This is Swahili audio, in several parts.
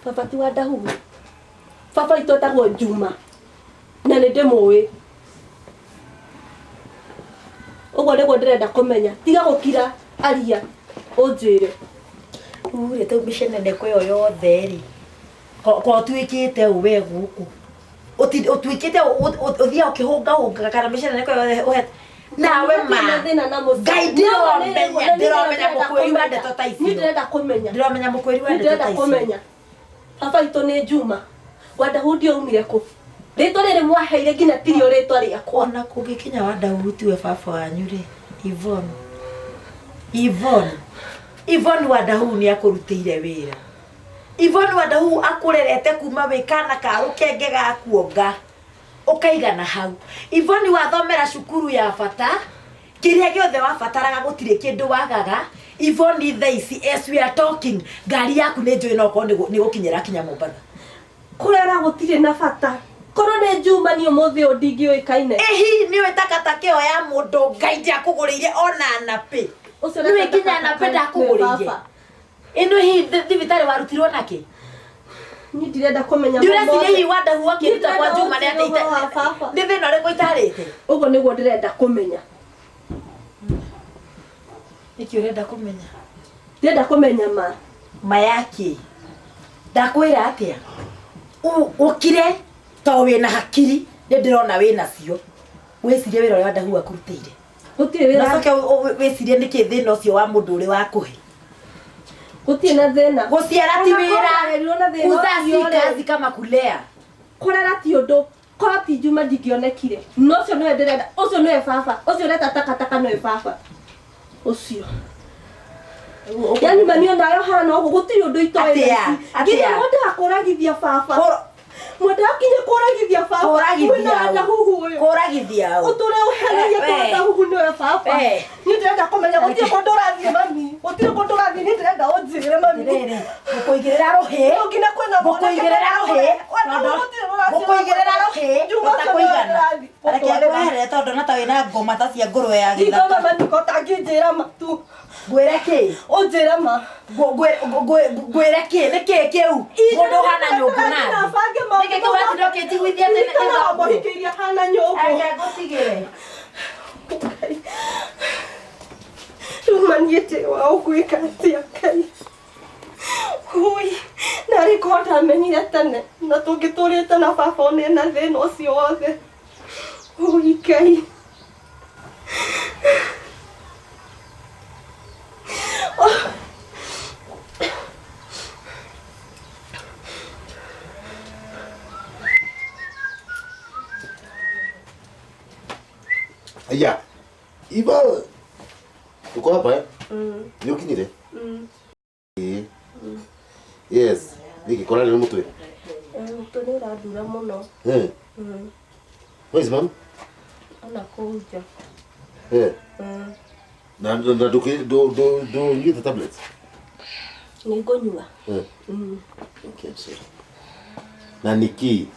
Baba ti wa Dahu. Baba itotagwo Juma. Na nĩ ndĩmũĩ. Ũguo nĩguo ndĩrenda kũmenya. Tiga gũkira aria ũnjĩre. Ure tau mĩcenene kwĩyo yothe rĩ. Ko tuĩkĩte ũwe gũkũ. Ũtuĩkĩte ũthia ũkĩhũngahũnga kana mĩcenene kwĩyo yothe. Nawe ma. Ngai ndĩromenya mũkwĩri wa ndeto ta icio. Ndĩrenda kũmenya. Ndĩromenya mũkwĩri wa ndeto ta icio. Ndĩrenda kũmenya. Baba itũ nĩ Juma. Wa Dahu ndioumire kũ? Rĩtwa rĩrĩ mwaheire nginya tirio rĩtwa rĩakwa. Ona kũngĩkinya wa Dahu tiwe baba wanyu rĩ. Yvonne wa Dahu nĩ akũrutĩire wĩra. Yvonne wa Dahu akũrerete kuma wĩkana ka rũkenge ga kuonga. Ũkaigana hau. Yvonne wathomera cukuru ya bata. Kĩrĩa gĩothe wabataraga gũtirĩ kĩndũ wagaga. Yvonne thaici as we are talking. Ngari yaku nĩ njũĩ no ko nĩ gũkinyĩra kinya Mombatha. Kũrera gũtirĩ na bata. Korwo nĩ Juma nĩ ũmũthĩ ndingĩũĩkaine. Ehi nĩwe takataka ĩyo ya mũndũ Ngai ndakũgũrĩire ona nape. Nĩwe kinya nape ndakũgũrĩire. Ĩno hi thibitarĩ warutirwo nake. Ni ndirenda kũmenya. Ndĩreciria hi wa Dahu akĩruta kwa Juma nĩ ateite. Nĩ thĩna ũrĩkũ itarĩte? Ũguo nĩguo ndĩrenda kũmenya. Nĩkĩ ũrenda kũmenya? Ndĩrenda kũmenya ma. Mayaki. Ndakwĩra atĩa? Ũkire to wĩna hakiri nĩ ndĩrona wĩna cio. Wĩcirie wĩra ũrĩa wa Dahu akũrutĩire. Gũtirĩ wĩra. Nacoke wĩcirie nĩkĩ thĩna ũcio wa mũndũ ũrĩ wa kũhe. Gũtirĩ na thĩna. Gũciara ti wĩra. Uzazi kazi kama kulea. Kũrera ti ũndũ. Korwo ti Juma ndingĩonekire. No ũcio nĩwe ndĩrenda. Ũcio nĩwe baba. Ũcio ũreta takataka nĩwe baba. Ũcio. Yani manio nayo hana ũguo gũtirĩ ũndũ itoĩ. Nginya mũndũ akũragithia baba. Mũndũ akinye kũragithia baba. Kũragithia Dahu ũyũ. Kũragithia. Ũtũre ũhererie kwa Dahu nĩwe baba. Nĩ ndĩrenda kũmenya gũtirĩ kũndũ ũrathiĩ mami. Gũtirĩ kũndũ ũrathiĩ nĩ ndĩrenda ũnjĩre mami. Mũkũigĩrĩra rũhĩ. Mũkũigĩrĩra rũhĩ. Mũkũigĩrĩra rũhĩ. Ũtakũigana. Reke ngweherere tondũ na ta wĩna ngoma ta cia ngũrwe ya gĩthaka. Ngoma mami ko tangĩnjĩra matu. Ngwĩre kĩ? Ũnjĩra ma. Ngwĩre kĩ? Nĩ kĩ kĩu? Mũndũ hana nyũngũ na. Nĩkĩ kĩu atindũkĩtigwithia tene na mũhikĩria hana nyũngũ. Aya ngũtigĩre. Maniete wa ũgwĩka atĩa Ngai. Ui, narĩ korwo ndamenyire tene na tũngĩtũrĩte na baba one na thĩna ũcio wothe. Ui Ngai. Aya, Iva, uko hapa eh? Ni ukinyire? Yes, nikikora ni mutwe. Mtu nĩ ũrandura mũno. Where is mom? Ona kũnja. Na do you the tablets? Nĩ ngũnyua. Okay, sorry. Na niki.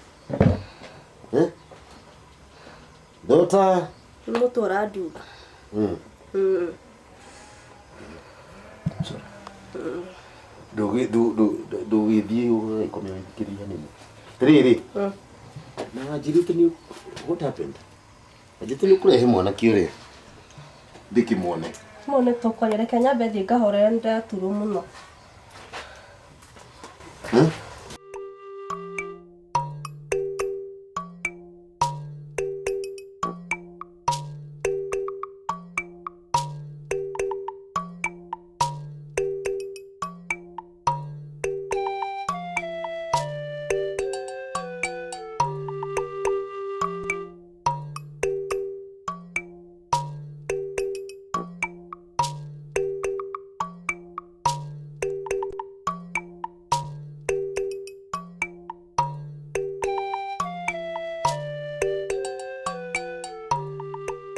Dota. Mũtu ũrandura. Do we view community nini? Riri. Na jirute ni what happened? Ajite ni kurehe mwana kiore. Ndikimwone. Mwone tokwa reke nyambe thiĩ ngahorera ndaturu mũno.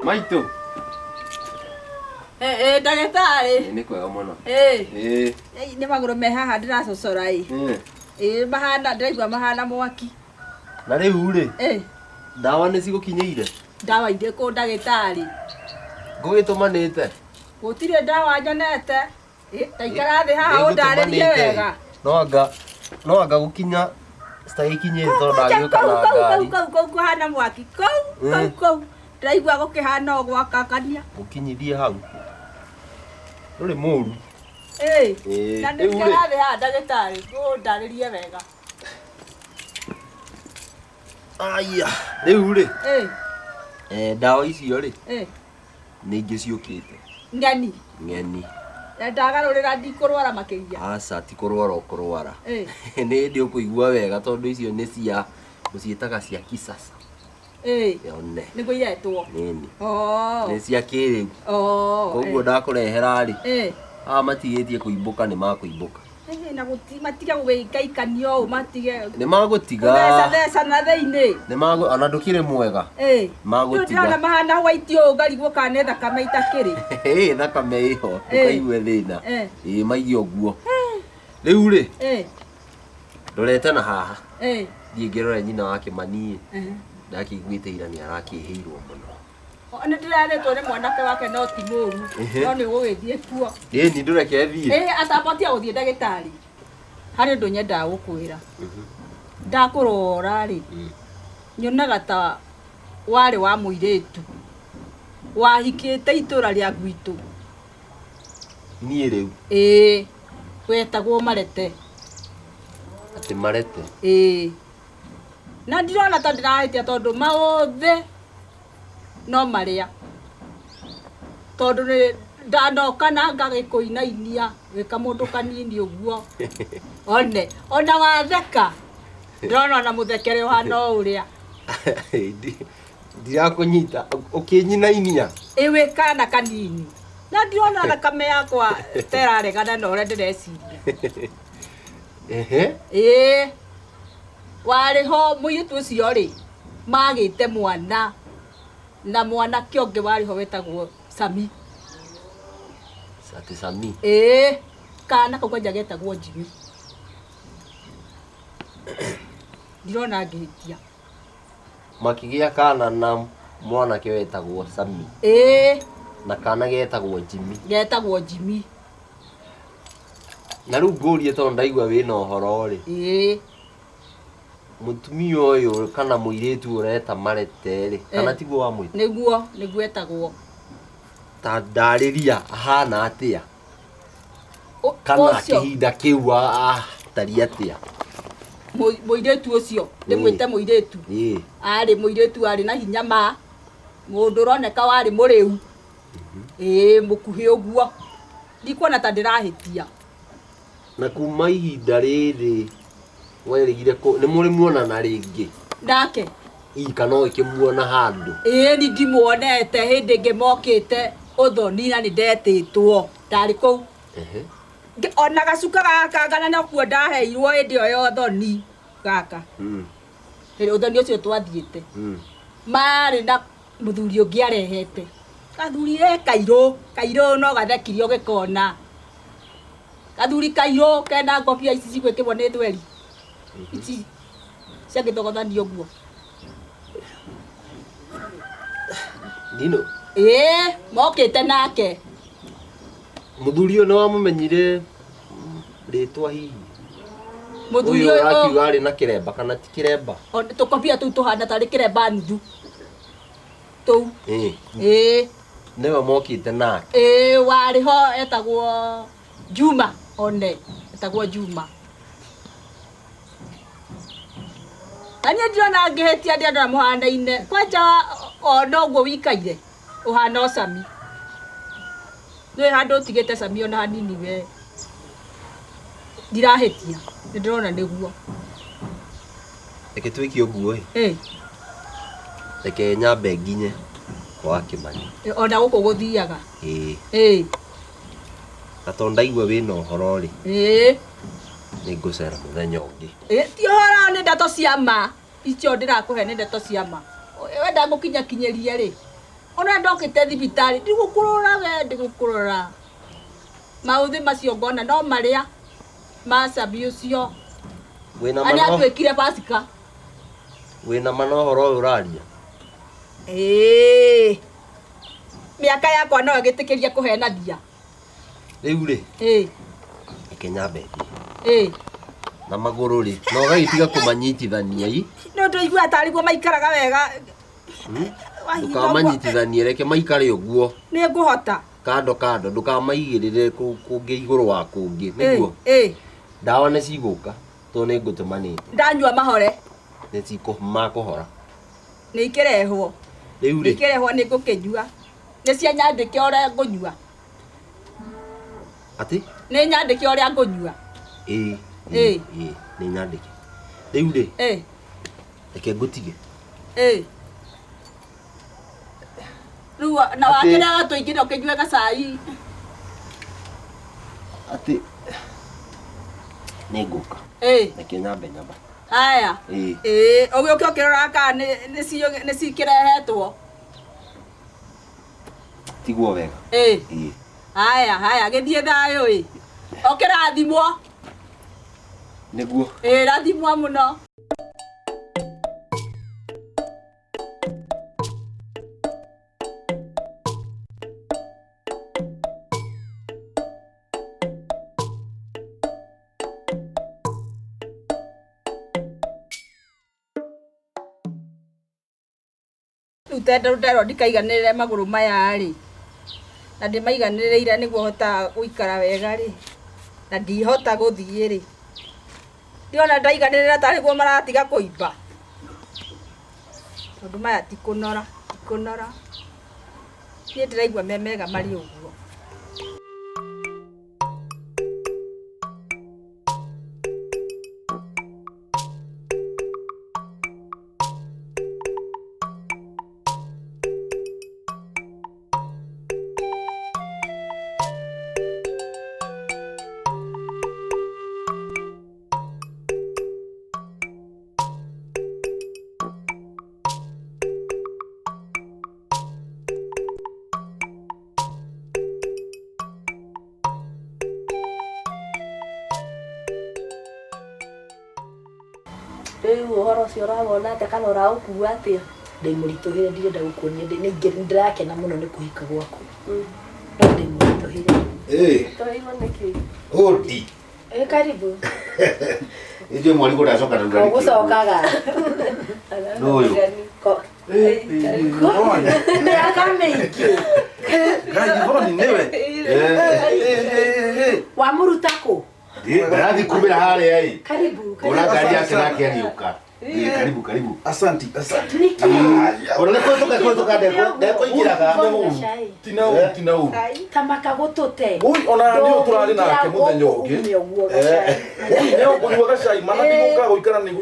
Maito. Ndagĩtarĩ. Nĩ kwega mũno. Nĩ magũrũ me haha ndĩracocora mahana ndĩraigua mahana mwaki. Na rĩu rĩ. Ndawa nĩ cigũkinyĩire. Ndawa irĩkũ ndagĩtarĩ? Ngũgĩtũmanĩte. Gũtirĩ ndawa nyonete. Taikara thĩ haha ũndarĩrie wega. No anga no anga gukinya staikinye to ndagioka na ngari kau kuhana mwaki kau ndaigua gukihana gwakakania ukinyithie hau nduri muru na ndikarathi ha ndagĩtarĩ ndarĩrie wega aya riu ri ndawa icio ri nĩ ingĩ ciũkĩte ng'eni ndagarũrĩra ndikũrwara makĩria aca ti kũrwara ũkũrwara nĩ hĩndĩ ũkũigua wega tondũ icio nĩ cia mũciĩtaga cia kisasa yone nĩguo iretwo nini nĩ cia kĩrĩu koguo ndakũrehera rĩ matigĩtie kũimbũka nĩ makũimbũka na matiga gũgĩikaikanio ũũ matige nĩ magũtiga theca na thĩinĩ ona ndũkĩrĩ mwega magũtiga mahana white ũũ ngarigwo kana nĩ thakame itakĩrĩ thakame ĩho ndũkaigue thĩna maige ũguo rĩu rĩ ndorete na haha thiĩ ngĩrore nyina wa Kĩmani ndakĩiguĩte ira nĩ arakĩhĩirwo mũno nĩ ndĩrerĩtwo nĩ mwanake wake no ti mũru no nĩ gũgĩthiĩ kuo nĩ ndũreke thiĩ atambatia gũthiĩ ndagĩtarĩ harĩ ũndũ nyendaga gũkwĩra ndakũrora rĩ nyonaga ta warĩ wa mũirĩtu wahikĩte itũra rĩa gwitũ niĩ rĩu wetagwo Marete atĩ Marete na ndirona ta ndĩrahĩtia tondũ maũthĩ no marĩa tondũ nĩ ndanoka na ngagĩkũinainia wĩka mũndũ kanini ũguo ona watheka ndĩrona ona mũthekere ũhana ũrĩa ndirakũnyita ũkĩnyinainia wĩ kana kanini na ndirona thakame yakwa teraregana na ũrĩa ndĩreciria warĩ ho mũirĩtu ũcio rĩ magĩte mwana na mwanake ũngĩ warĩ ho wetagwo Sami ati Sami kana kau kanja getagwo Jimmy ndirona ngĩhĩtia makĩgĩa kana na mwanake wetagwo Sami na kana getagwo Jimmy na rĩu ngũrie tondũ ndaigua wĩna ũhoro rĩ mutumia ũyũ kana mũirĩtu ũreta Marete rĩ kana tiguo wa mwĩta nĩguo etagwo ta ndarĩria ahana atĩa kana kĩhinda kĩu tari atĩa mũirĩtu ũcio ndĩmwĩte mũirĩtu arĩ mũirĩtu arĩ na hinya ma mũndũ ũroneka warĩ mũrĩu mũkuhĩ ũguo ndikuona ta ndĩrahĩtia na kuma ihinda rĩrĩ werigire nĩ mũrĩ muonana rĩngĩ ndake kana ũkĩmuona handũ nĩ ndimuonete hĩndĩ ĩngĩ mokĩte ũthoni na nĩ ndetĩtwo ndarĩ kũu ona gacuka gaka ngana nakuo ndaheirwo hĩndĩ ĩyo ya ũthoni gaka ũthoni ũcio twathiĩte marĩ na mũthuri ũngĩ arehete gathuri kairũ no gathekirio gĩkona gathuri kairũ kena ngobia ici cigwĩkĩrwo nĩ thweri ici ciagĩthogothanio ũguo Dino mokĩte nake mũthuri ũyũ nĩ wamũmenyire rĩtwa hihi mũthuri ũyũ akiuga arĩ na kĩremba kana ti kĩremba tũkobia tũu tũhana tarĩ kĩremba nuthu tũu nĩwe mokĩte nake warĩ ho etagwo Juma etagwo Juma Anya ndiona ngĩhĩtia ndĩandora mũhana-inĩ kwanja ona ũguo wikaire ũhana Sami nĩ handũ ũtigĩte Sami ona hanini we ndirahĩtia nĩ ndĩrona nĩguo reke twĩke ũguo reke nyambe nginye kwa Kĩmani ona gũkũ gũthiaga na tondũ ndaigua wĩna ũhoro rĩ nĩ ngũcera mũthenya ũngĩ ti ũhoro nĩ ndeto cia ma icio ndĩrakũhe nĩ ndeto cia ma wenda ngũkinyakinyĩrie rĩ ona ndokĩte thibitarĩ ndigũkũrora we ndigũkũrora maũthĩ macio ngona no marĩa ma Sami ũcio arĩa atuĩkire Pasika wĩna manohoro ũyũ ũraria mĩaka yakwa no ĩgĩtĩkĩria kũhenathia rĩu rĩ reke nyambe na maguru ri no gagitiga kumanyitithania i no tuigua tariguo maikaraga wega ukamanyitithania reke maikare uguo ni nguhota kando ndukamaigirire kungi iguru wa kungi niguo dawa ne ciguka to ne ngutumanite ndanyua mahore ne ciko makuhora ni ikirehwo riu ri ikirehwo ni ngukinyua ni cia nyandike ore ngunyua ati ni nyandike ore ngunyua ni nyandike riu ri reke ngutige riu na wakira tuingire ukinyua gacai ati neguka reke nyambe aya ogio kio kirora ka ni cikirehetwo tiguo wega aya githie thayo okirathimwo niguo rathimwa muno utendo ndikaiganirire maguru maya ri na ndimaiganiriire niguo hota guikara wega ri na ndihota guthie ri ndiona ndaiganirira tariguo maratiga kuimba tondu maya tikunora nie ndiraigua memega mari uguo uhoro cio urabona ate kana uraukua atia ndimurituhire ndirenda gukuonia ndirakena muno ni kuhika gwaku no ndimurituhire toiwa niki Odi. karibu Ndio mwali ko dasoka ndo ndani. gucokaga No yo. miaka mingi Ivoni newe wamurutako Ndirathi kumira hale ai. karibu Ona gari yake nake aliuka. Karibu. Asante. niki Ona kutoka ndeko ikiraga. Tina u. tamaka gutute Ui ona ndio turari nake muthenya ungi. Ui neo kunywa gacai mana tiguka guikara ni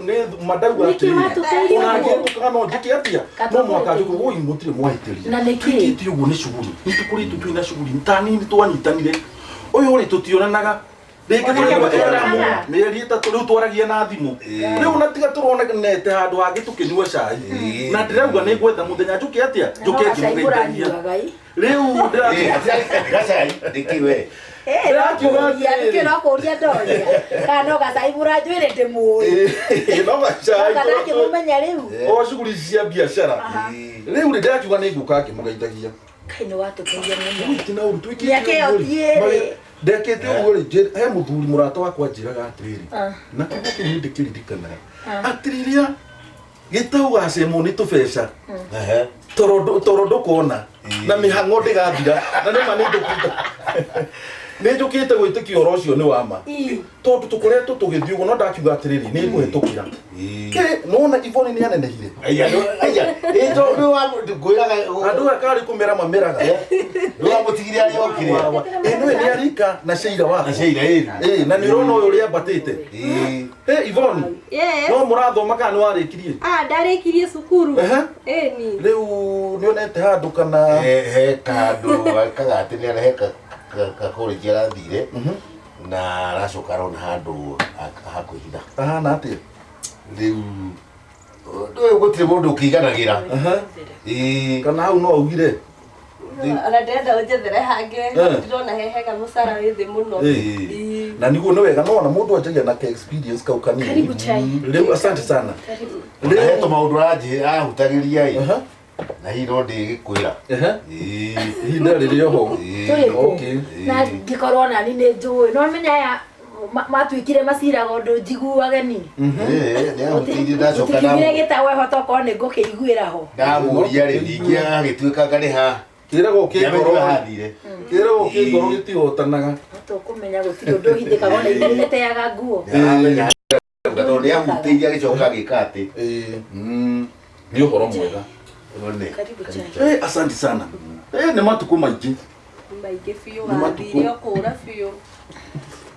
madau ati. Ona ngiruka no ndiki atia. No mwaka juko ui mutire mwahitiria. Na niki Kiti ugu ni shughuli. Nitukuritu twina shughuli. Ntani ni twanyitanire. Uyu uri tutionanaga. Meri itatu riu twaragia na thimu riu na tiga turonete handu hangi tukinyua cai na ndirauga ni gwetha muthenya njuke atia njuke ngimugeithia riu Gacai ndikiwe. ndirakiuria ndoria kana gacai muranjwire ndimui no gacai kana kimumenya riu o shughuli cia biashara riu ndirakiuga ni nguka ngimugeithagia kaino watuteithia muno tina uru twiki ndekete uguo ri he muthuri murata wakwa njiraga atiriri na kibuki ni ndikiririkanaga atiriria gitau gacemo ni tubeca toro ndukona na mihango ndigathira na nima ni ndukita ni njukite gwitikia oro ucio ni wama tondu tukoretwo tugithii uguo no ndakiuga atiriri ni nguhitukira nona Ivoni ni anenehire Ejo ndo wa ngwiraga andu akari kumera mameraga ndo wa mutigiria yokire. eno ni arika na Sheila wa na ni rono uyu ria batite Ivoni no murathoma kana ni warikirie ndarikirie cukuru ni riu ni onete handu kana He kandu kagati ni areheka college arathire na aracoka rona handu hakuhitha ahana atia riu ndo gutire mundu ukiganagira kana hau no ugire ana ndenda unjethere hange ndirona hehega mucara wi thi muno na niguo ni wega no na mundu anjagia na experience kau kanini karibu chai riu asante sana Leto maundu raji ahutagiria i na hino ndigikwira ihinda riri ho turiku na ngikorwo nani ni njui no menya ya matuikire maciraga undu njiguage ni nä agåteithie ndacoka utigire gitawe hoto ko nä ngå kä iguä ho ndamåria rä ningä agagä tuä ka ngarä ha Kĩragwo kĩngoro hathire kĩragwo kĩngoro gĩtihotanaga tå kå menya gå tirä å ndå hithä kagona igä teaga nguo tondå nä ahutĩirie agä coka agä ka atä nĩ ũhoro mwega asante sana nĩ matukũ maingĩ maingĩ biũ Nĩ matukũ. gathire okũra biũ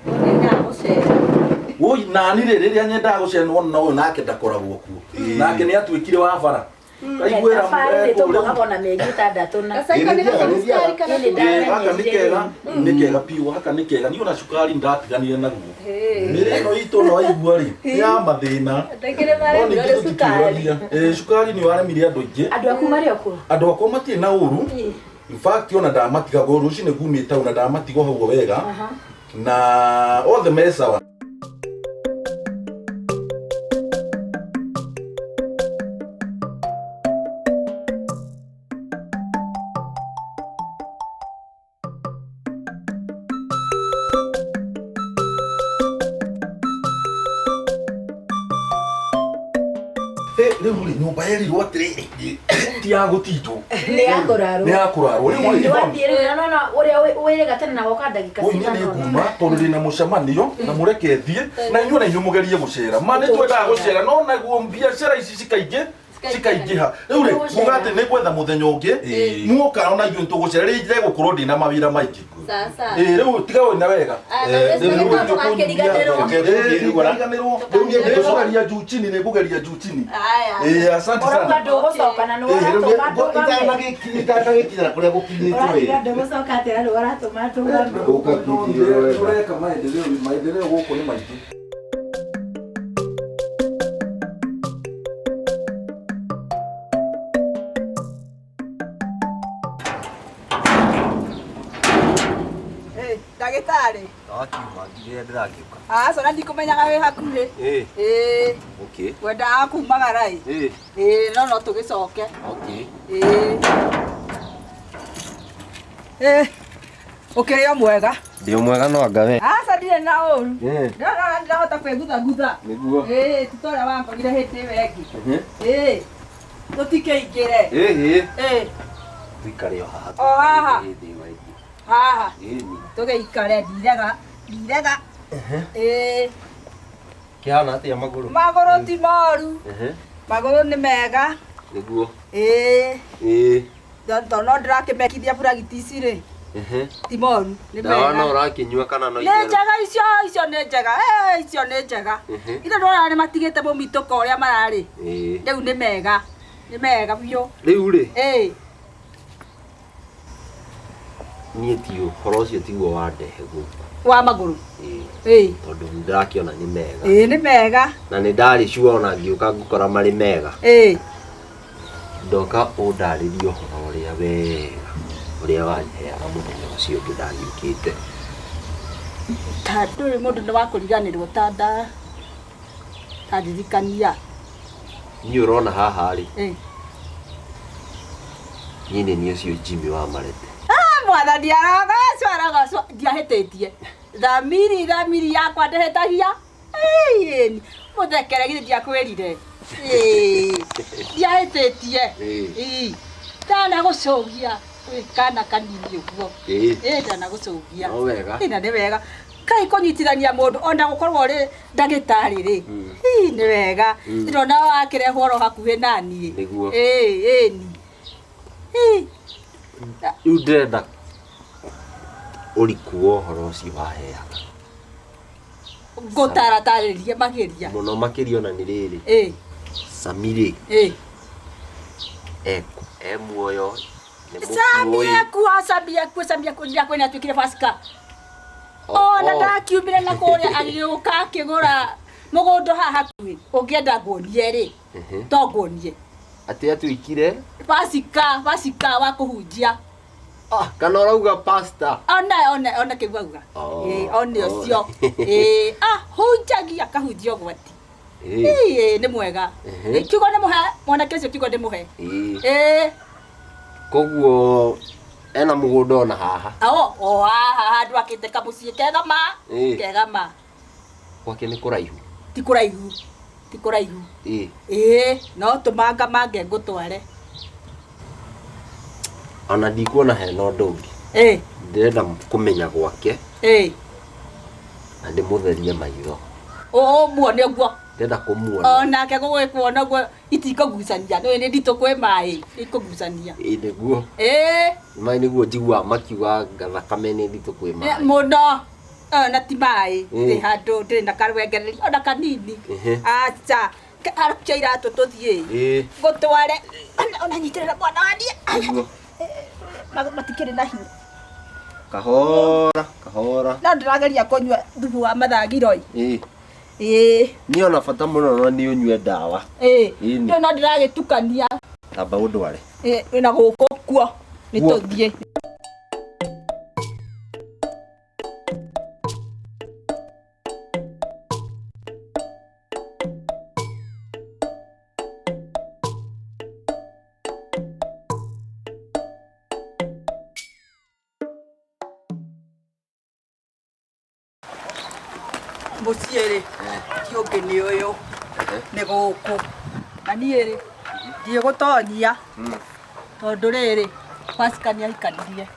nĩndaga gũcera woi nani rĩrĩa nyendaga gũcera wona ũyũ nake ndakoragwo kuo nake nĩ atuĩkire wa bara kaiguĩra tåmagona mä ngä tandatå na gacaika nĩ gacukari kana gaka nĩ kega nĩ kega piũ gaka nĩ kega nĩ ona cukari ndatiganire naguo mĩrĩ ĩno itũ no waigua rĩ nĩ ya mathĩna ndengere maremire nĩ cukari cukari nĩ waremire andũ aingĩ andå aku marä o kå andũ akwa matirĩ na ũru in fact ona ndamatigaga ũru ũcio nĩ kumĩte ona ndamatigo hau wega na othe me sawa rĩu rĩ nyũmba yerirwo atĩrĩrĩ ti ya gũtindwo nä yakå rarå nĩ ya kũrarwo rĩu wathiä rä u nona å rä a wä rä gatene na woka ndagika Oi nĩ nguma tondũ ndĩ na mũcemanio na mũreke thiĩ na inyuĩ na inyuĩ mũgerie gũcera ma nĩ twendaga gũcera no naguo biacara ici cikaingĩha rĩu rĩ muga atĩ nĩ gwetha mũthenya ũngĩ muoka ona inyuĩ tũgũcera rĩ njĩra gũkorwo ndĩ na mawĩra maingĩ sasa rĩu tiga wĩna wega nĩngũgeria juu chini nĩngũgeria juu chini asante sana ndå gå coka na nä itagäkinyĩra kå rä a gå kinyĩte ndå gå coka atä ra nä waratå ma tå tũreka maendeleo gũkũ nĩ maingĩ ndagĩtarĩ Wakiuma ndĩrakiuka. aca na ndikũmenyaga wĩ hakuhĩ ĩĩ Okay. wendaga kumagara ĩ ĩĩ no tũgĩcoke Okay. ĩĩ ũkĩrĩ o mwega Ndio mwega no anga we. aca ndirĩ na ũru Eh. ndona ndirahota kwĩguthagutha Nĩguo. ĩĩ ti ta ũrĩa wankorire hĩndĩ ĩyo ĩngĩ ĩĩ tũtikĩingĩre ĩĩ Tuikare o haha. O haha. Hĩndĩ waingĩ. haha Ĩni. tũgĩikare ndirega ĩĩ Kĩhana atĩa magũrũ? magũrũ ti moru magũrũ nĩ mega Nĩguo. ĩĩ tondũ no ndĩrakĩmekithia buragiti ici rĩ ti moru nĩ Dawa no mega ũrakĩnyua kana no nĩ njega icio nĩ njega icio nĩ njega ithe ndona nĩ matigĩte mũmitũka ũrĩa mararĩ rĩu nĩ mega biũ Rĩu rĩ ĩĩ niĩ ti ũhoro ũcio tiguo wandehe gũkũ. wa magũrũ ĩĩ Tondũ ndĩrakĩona nĩ mega. nĩ mega Na nĩ ndarĩ sure ona ngĩũka ngũkora marĩ mega. ĩĩ Ndoka ũndarĩrie ũhoro ũrĩa wega ũrĩa wanheaga mũthenya ũcio ũngĩ ndagĩũkĩte. ta ndũrĩ mũndũ nĩ wakũriganĩrwo ta ndirikania Niĩ ũrona haha rĩ ĩĩ niĩ nĩ niĩ ũcio Jimmy wa Marete. mwathani aragacua ndiahĩtĩtie thamiri yakwa ndĩhĩtagia ĩni mũthekere githĩ ndiakwĩrire ndiahĩtĩtie ndanagũcũgia kana kanini ũguo ndanagũcũgia No wega. na nĩ wega kai kũnyitithania mũndũ ona gũkorwo ũrĩ ndagĩtarĩ rĩ nĩ wega ndĩrona wakĩrehwo oro hakuhĩ naniĩ Nĩguo. ĩni Rĩu ndĩrenda ũriku wa ũhoro ũcio waheaga. ngũtaratarĩrie makĩria Mũno makĩria ona nĩ rĩrĩ. Sami rĩ e muoyo nĩ mũkuũ. Samia kwĩna tuĩkire Pasika ona ndakiumire na kũrĩa agĩũka akĩgũra mũgũndũ haha hakuhĩ ũngĩenda nguonie rĩ to nguonie Atĩ atuĩkire Pasika wa kũhunjia kana ũrauga pastor. ona kĩu auga one ũcio hunjagia akahunjia ũgwati nĩ mwega kiugo nĩ mũhe mwanake ũcio kiugo nĩ mũhe Koguo ena mũgũnda ona haha. haha handũ akĩte kamũciĩ kegama Gwake nĩ kũraihu. Ti kũraihu. Ti kũraihu. No tũmanga mange ngũtware. Ona ndikuona hena ũndũ ũngĩ. Ndĩrenda kũmenya gwake. Na ndĩmũtherie maitho. Muone ũguo. Ndĩrenda kũmuona. Onake gũgĩkuona ũguo itikũgucania. Nĩ nditũ kwĩ maĩ ikũgucania. Nĩguo. Maĩ nĩguo njiguaga makiuga thakame nĩ nditũ kwĩ maĩ. Mũno. Na ti maĩ. Ndĩ handũ ndĩ na karwengereri ona kanini. Acha. Arakia iratũ tũthiĩ. Ngũtware. Ona nyitĩrĩra mwana wa niĩ. Matikĩrĩ na hinya. Kahora. Na ndĩrageria kũnyua thubu wa mathagiroi. Niĩ ona bata mũno no nĩ ũnyue ndawa. No ndĩragĩtukania. Tamba ũndware. Na gũkũ kuo nĩ tũthiĩ. Mũciĩ-rĩ, ti ũngĩ nĩ ũyũ, nĩ gũkũ. Na niĩ-rĩ, ndiĩgũtonyia, tondũ rĩrĩ, Pasika nĩahikanirie.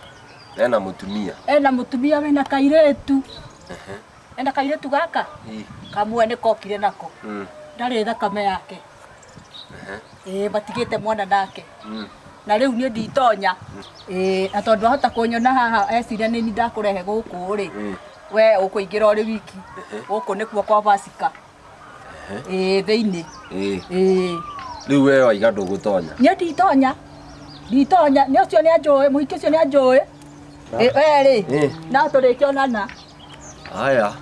Ena mũtumia. Ena mũtumia wĩna kairĩtu. Ena kairĩtu gaka? Kamwe nĩkokire nako. Ndarĩ thakame yake. Batigĩte mwana nake. Na rĩu niĩ nditonya. Na tondũ ahota kũnyona haha eciria nĩ niĩ ndakũrehe gũkũ-rĩ. We ũkũingĩra ũrĩ wiki. Gũkũ nĩkuo kwa Pasika. Thĩinĩ. Rĩu we waiga ndũgũtonya. Niĩ nditonya. Nditonya. Nĩ ũcio nĩ anjũĩ, mũhiki ũcio nĩ anjũĩ. We-rĩ, no tũrĩkĩonana. Aya.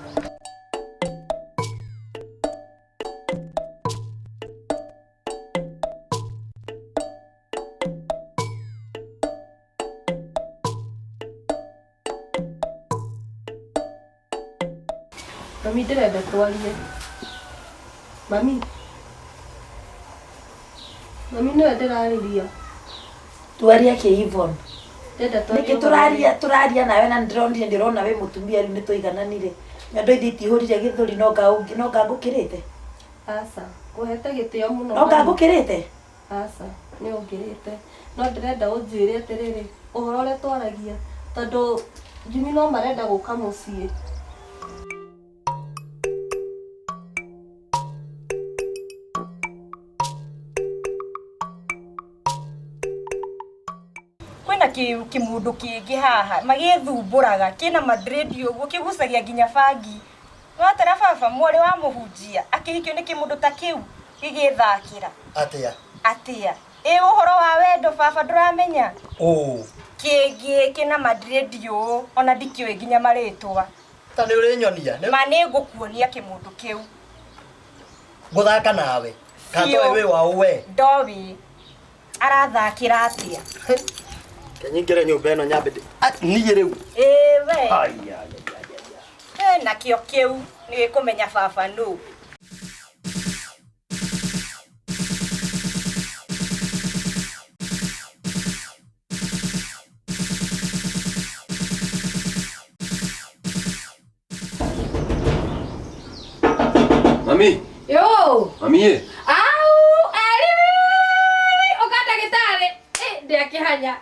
Mami ndĩrenda twarie. Mami nĩwe ndĩrarĩria. Twaria kĩ Yvonne? Ndĩrenda twarie. Nĩkĩ tũraria nawe na ndĩrona we mũtumia rĩu nĩtũigananire. Nyondo ithi itihũrire gĩthũri no ngangũkĩrĩte. Aca, ngũhete gĩtĩo mũno. No ngangũkĩrĩte? Aca, nĩ ũngĩrĩte. No ndĩrenda ũnjĩre atĩrĩrĩ, ũhoro ũrĩa twaragia. Tondũ Jimmy no marenda gũka mũciĩ. Kimundu kĩngĩ haha magĩthumbũraga kĩna Madrid ũguo kĩgucagia nginya bangi. Watara baba mwarĩ wa mũhunjia akĩhikio nĩ kĩmundu ta kĩu gĩgĩthakĩra. Atĩa? Ũhoro wa wendo baba ndũramenya? Kĩngĩ kĩna Madrid ũũ ona ndikĩũĩ nginya marĩtwa. Ta nĩ ũrĩnyonia? Ma nĩngũkuonia kĩmundu kĩu. Gũthaka nawe? Katoe wĩ wa ũwe? Ndoĩ. Arathakĩra atĩa? Kenyingĩre nyũmba ĩno nyambe niĩ rĩu. We. Nakĩo kĩu nĩgĩkũmenya baba nũ. Mami. Yo. Mami. Ndagĩtarĩ ndĩakĩhanya.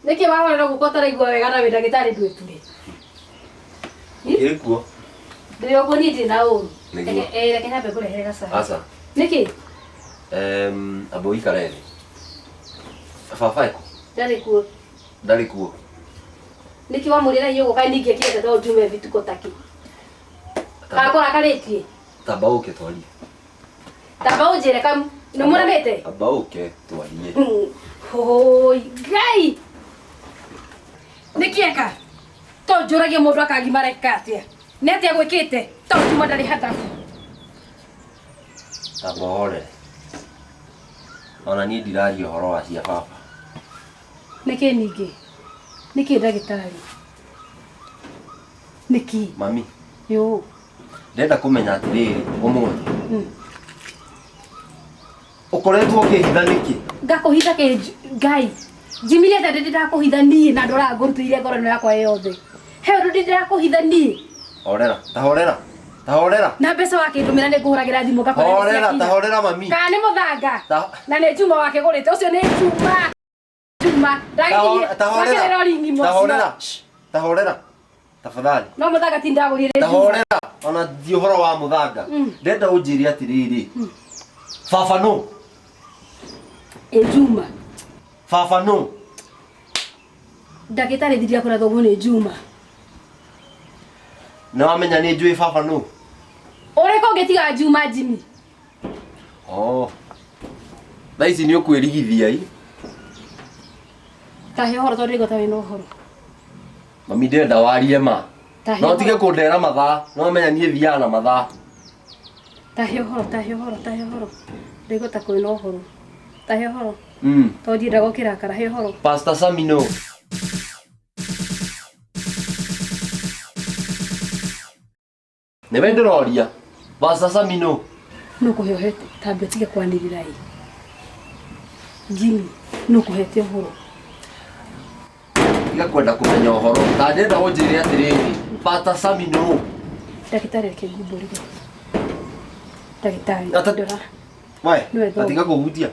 Nĩkĩ wahorera gũkũ ũtaraigua wega na wĩ ndagĩtarĩ ndwĩture? Gĩkuo. Ndĩrĩ ũguo niĩ ndĩ na ũru. Nĩguo. Reke nyambe ngũrehere gacai. Aca. Nĩkĩ? Amba ũikare thĩ. Baba eko? Ndarĩ kuo. Ndarĩ kuo. Nĩkĩ wamũrĩra hiyo gũka ningĩ kĩete to njume vituko taki. Kakũrakarĩtie. Tamba ũke twarie. Tamba ũnjĩre kamu. Nĩmũranĩte? Amba ũke twarie. Hoi, Ngai! Nĩkĩeka? To njũragie mũndũ akagimara atĩa? Nĩ atĩa gwĩkĩte? To tuma ndarĩ hatabu. Tamba ũhorere. Ona niĩ ndiraria ũhoro wa cia baba. Nĩkĩ ningĩ? Nĩkĩ ndagĩtarĩ? Nĩkĩ? Mami. Yo. Ndenda kũmenya atĩrĩrĩ ũmũthĩ. Ũkoretwo ũkĩhitha nĩkĩ? Ngakũhitha kĩ Ngai? Jimmy nĩ ndĩ ndakũhitha niĩ na ndora ngũrutĩire ngoro yakwa yothe. He ũndũ ndĩ ndakũhitha niĩ. Horera, ta horera. Tahorera. Na mbeca wake ndumira ne nguhuragira thimu ngakora. Horera, tahorera mami. Kana ni muthanga. Na ne Juma wake gurite ucio ni Juma. Juma. Tahorera. Tahorera. Tahorera. Tafadhali. No muthanga tindagurire. Tahorera. Ona thiohoro wa muthanga. Ndenda unjiri atiriri. Baba no. Juma. Baba no. Ndagitari thiria kura thogo ni Juma. Na wamenya ni njui baba no. Ureko ngetiga Juma Jimmy. Oh. Thaisi ni ukwirigithia i. Tahe horo tori gota wino horo. Mami ndenda warie ma. No tige kundera mathaa. No wamenya ni thia na mathaa. Tahe horo. Ndegota kwino horo. Tahe horo. Todi ndago kirakara he horo. Pastor Samino. Never ndoria. Pastor Samino. No kuhehete tabletige kwanirira i. Jimmy no kuhete horo. Tiga kwenda kumenya horo. Ta ndenda unjire atiriri. Pastor Samino. Ndagitari ke ngumburire. Ndagitari. Ndora. Wai. Atiga kuhutia.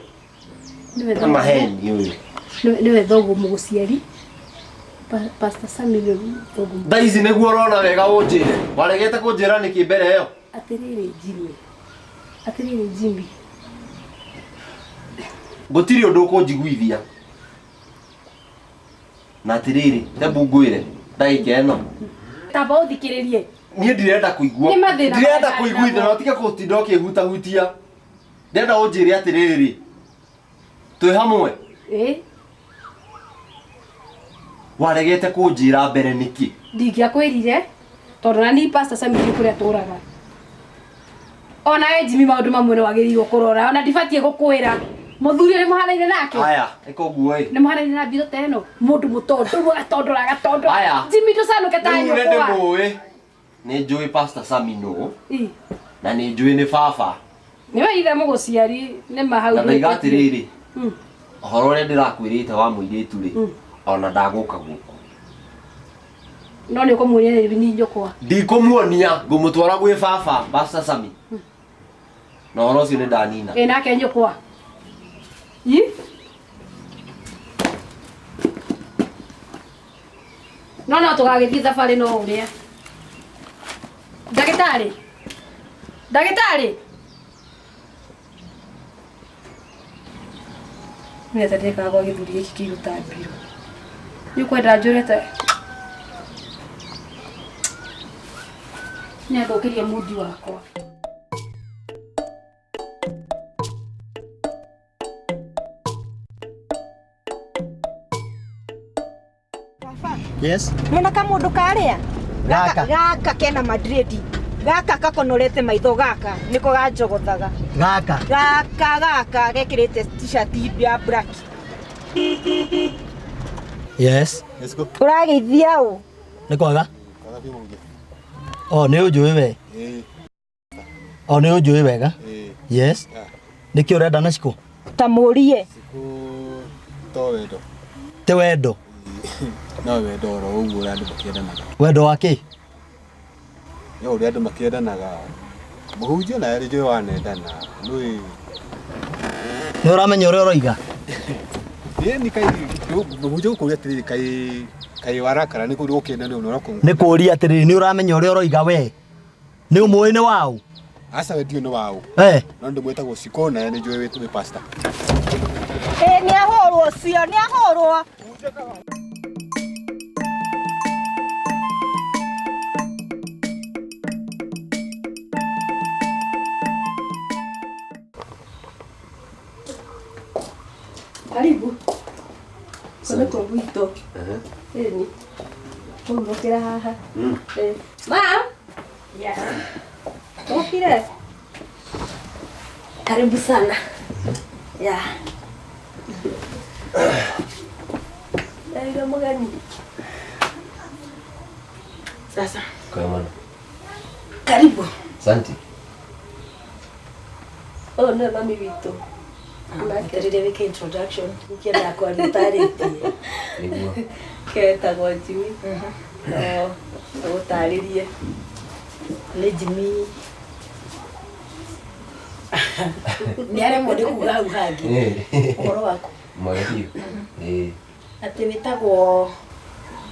Niwe thogo. Maheni uyu. Niwe thogo muguciari. Pastor Samino thogo. Thaici niguo urona wega unjire. Waregete kunjira niki mbere iyo. Atiriri Jimmy. Gutiri undu kunjiguithia. Na atiriri, tebu ngwire. Ndagika ino. Tamba uthikiririe. Nie ndirenda kuigua. Ndirenda kuiguithia no tige gutinda ukihutahutia. Ndenda unjire atiriri. Twi hamwe. Waregete kunjira mbere niki? Ndigia kwirire. Tondu na ni Pastor Samino kuria turaga. Ona Jimmy maundu mamwe no wagirirwo kurora. Ona ndibatie gukwira. Muthuri ni muhanaine nake. Aya, iko guoi. Ni muhanaine na biro teno. Mundu mutondu atondoraga tondo. Jimmy tusanuke tanyo kwa. Nende muwe. Ni njui Pastor Samino. Na ni njui ni baba. Niwe ithe muguciari ni mahau. Na ndaigatiriri. Horo ria ndirakwirite wa muiritu ri. Ona ndaguka guku. No ni kumuonia ni njokwa. Ndikumuonia, ngumutwara gwi baba, Pastor Sami. Na horo ucio ni ndanina. Nake njokwa. No tugagithii thabari no uria. Ndagitari. Neta ndeka gwa githuri giki kiruta mbiro. Ni kwenda njurete. Ni thukirie mudi wakwa. Yes. Nona kamundu karia? Gaka kena Madrid. Gaka kakonorete maitho gaka niko ganjogothaga. Gaka gekirite t-shirt ya black. Yes. Let's go. Urageithia u? Nikoga. Oh, ni ujui we. Oh, ni ujui wega. Yes. Niki urenda na ciku? Tamurie. Ciku to wendo. Te wendo. No wendo ro uguo uri andu makiendanaga. Wendo waki? Yo uri andu makiendanaga. Muhunjia na yari jo wanendana. Nui. Ni uramenya uri uroiga? Ni kai muhunjia ukuria atiri kai warakara ni kuri ukendana no rako. Ni kuria atiri ni uramenya uri uroiga we? Ni umui ni wau? Asa we dio ni wau. No ndu mwetagwo Sikona ni jo wetu ni pastor. Ni ahorwo cio ni ahorwo. Karibu. Sana kwa wito. Ni. Kumukira haha. Ma'am. Yeah. Kumukira. Karibu sana. Yeah. Ndio mgani? Sasa. Kama. Karibu. Asante. Oh, no, mami wito. Nakerire wike introduction. Ukienda kwa nitariti. Niguo. Keta kwa Jimmy. No, utaririe. Nĩ Jimmy. Nĩ arĩa mwende kuga hau hangĩ. Ũhoro waku? Mwega biũ. Atĩ wĩtagwo?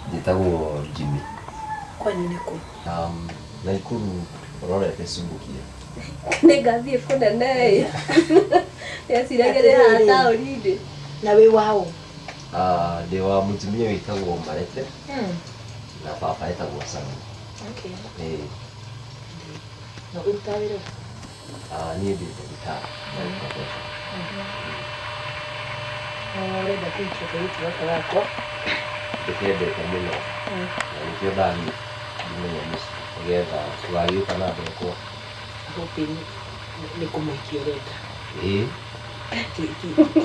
Njĩtagwo Jimmy. Kwanyu nĩ kũ? Naikuru ũrorete Subukia. Nĩ ngathiĩ kũnene. Yaciragĩrĩ haha taũni-inĩ. Na wĩ waũ? Ndĩ wa mũtumia wĩtagwo Marete. Na baba etagwo Sami. Okay. Na ũruta wĩra? Niĩ ndĩ ndagĩtarĩ. Ũrenda kũruta kairĩtu gaka gakwa? Ndĩkendete mũno. Na nĩkĩo ndathiĩ ngimenya mũciĩ nĩgetha tũgagĩũka na mbekwa. Hope nĩ kũmũhikia ũrenda. Ĩĩ. Ti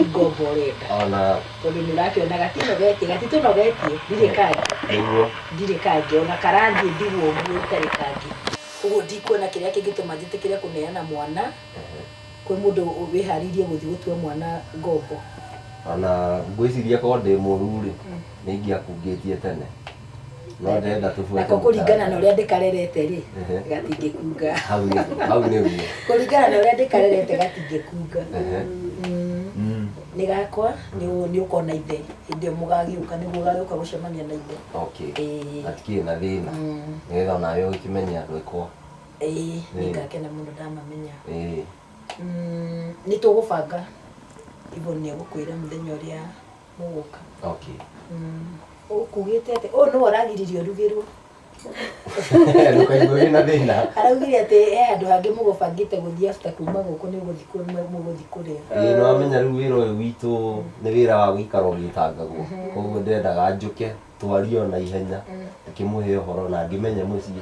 ngombo ũrenda. Ona tondũ nĩ ũrakĩona gatitũnogetie ndirĩ kangi. Nĩguo. Ndirĩ kangi ona karangi ndigwo ũguo itarĩ kangi. Ũguo ndikuona kĩrĩa kĩngĩtũma njĩtĩkĩre kũneana mwana kwĩ mũndũ wĩharĩirie gũthiĩ gũtua mwana ngombo. Ona ngwĩciria korwo ndĩ mũru-rĩ nĩ ingĩakungĩtie tene. No ndenda tũbuate. Nako kũringana na ũrĩa ndĩkarerete-rĩ gatingĩkunga. Hau nĩguo. Kũringana na ũrĩa ndĩkarerete gatingĩkunga. Nĩ gakwa nĩ ũkona ithe hĩndĩ ĩyo mũgagĩũka nĩguo ũgagĩũka gũcemania na ithe. Okay. Hatikĩrĩ na thĩna. Nĩgetha onawe ũgĩkĩmenya andũ aikwa. Nĩ ngakena mũno ndamamenya. Nĩ tũgũbanga Yvonne nĩ egũkwĩra mũthenya ũrĩa mũgũka. Okay. Ũkugĩte atĩ nĩwe ũragiririo rugĩrwo. Ndũkaigua wĩna thĩna. Araugire atĩ he andũ hangĩ mũgũbangĩte gũthiĩ after kuma gũkũ nĩ mũgũthiĩ kũrĩa. Nĩ wamenya rĩu wĩra ũyũ witũ nĩ wĩra wa gũikara ũgĩtangagwo. Koguo ndendaga njũke twario na ihenya ngĩmũhe ũhoro na ngĩmenya mũciĩ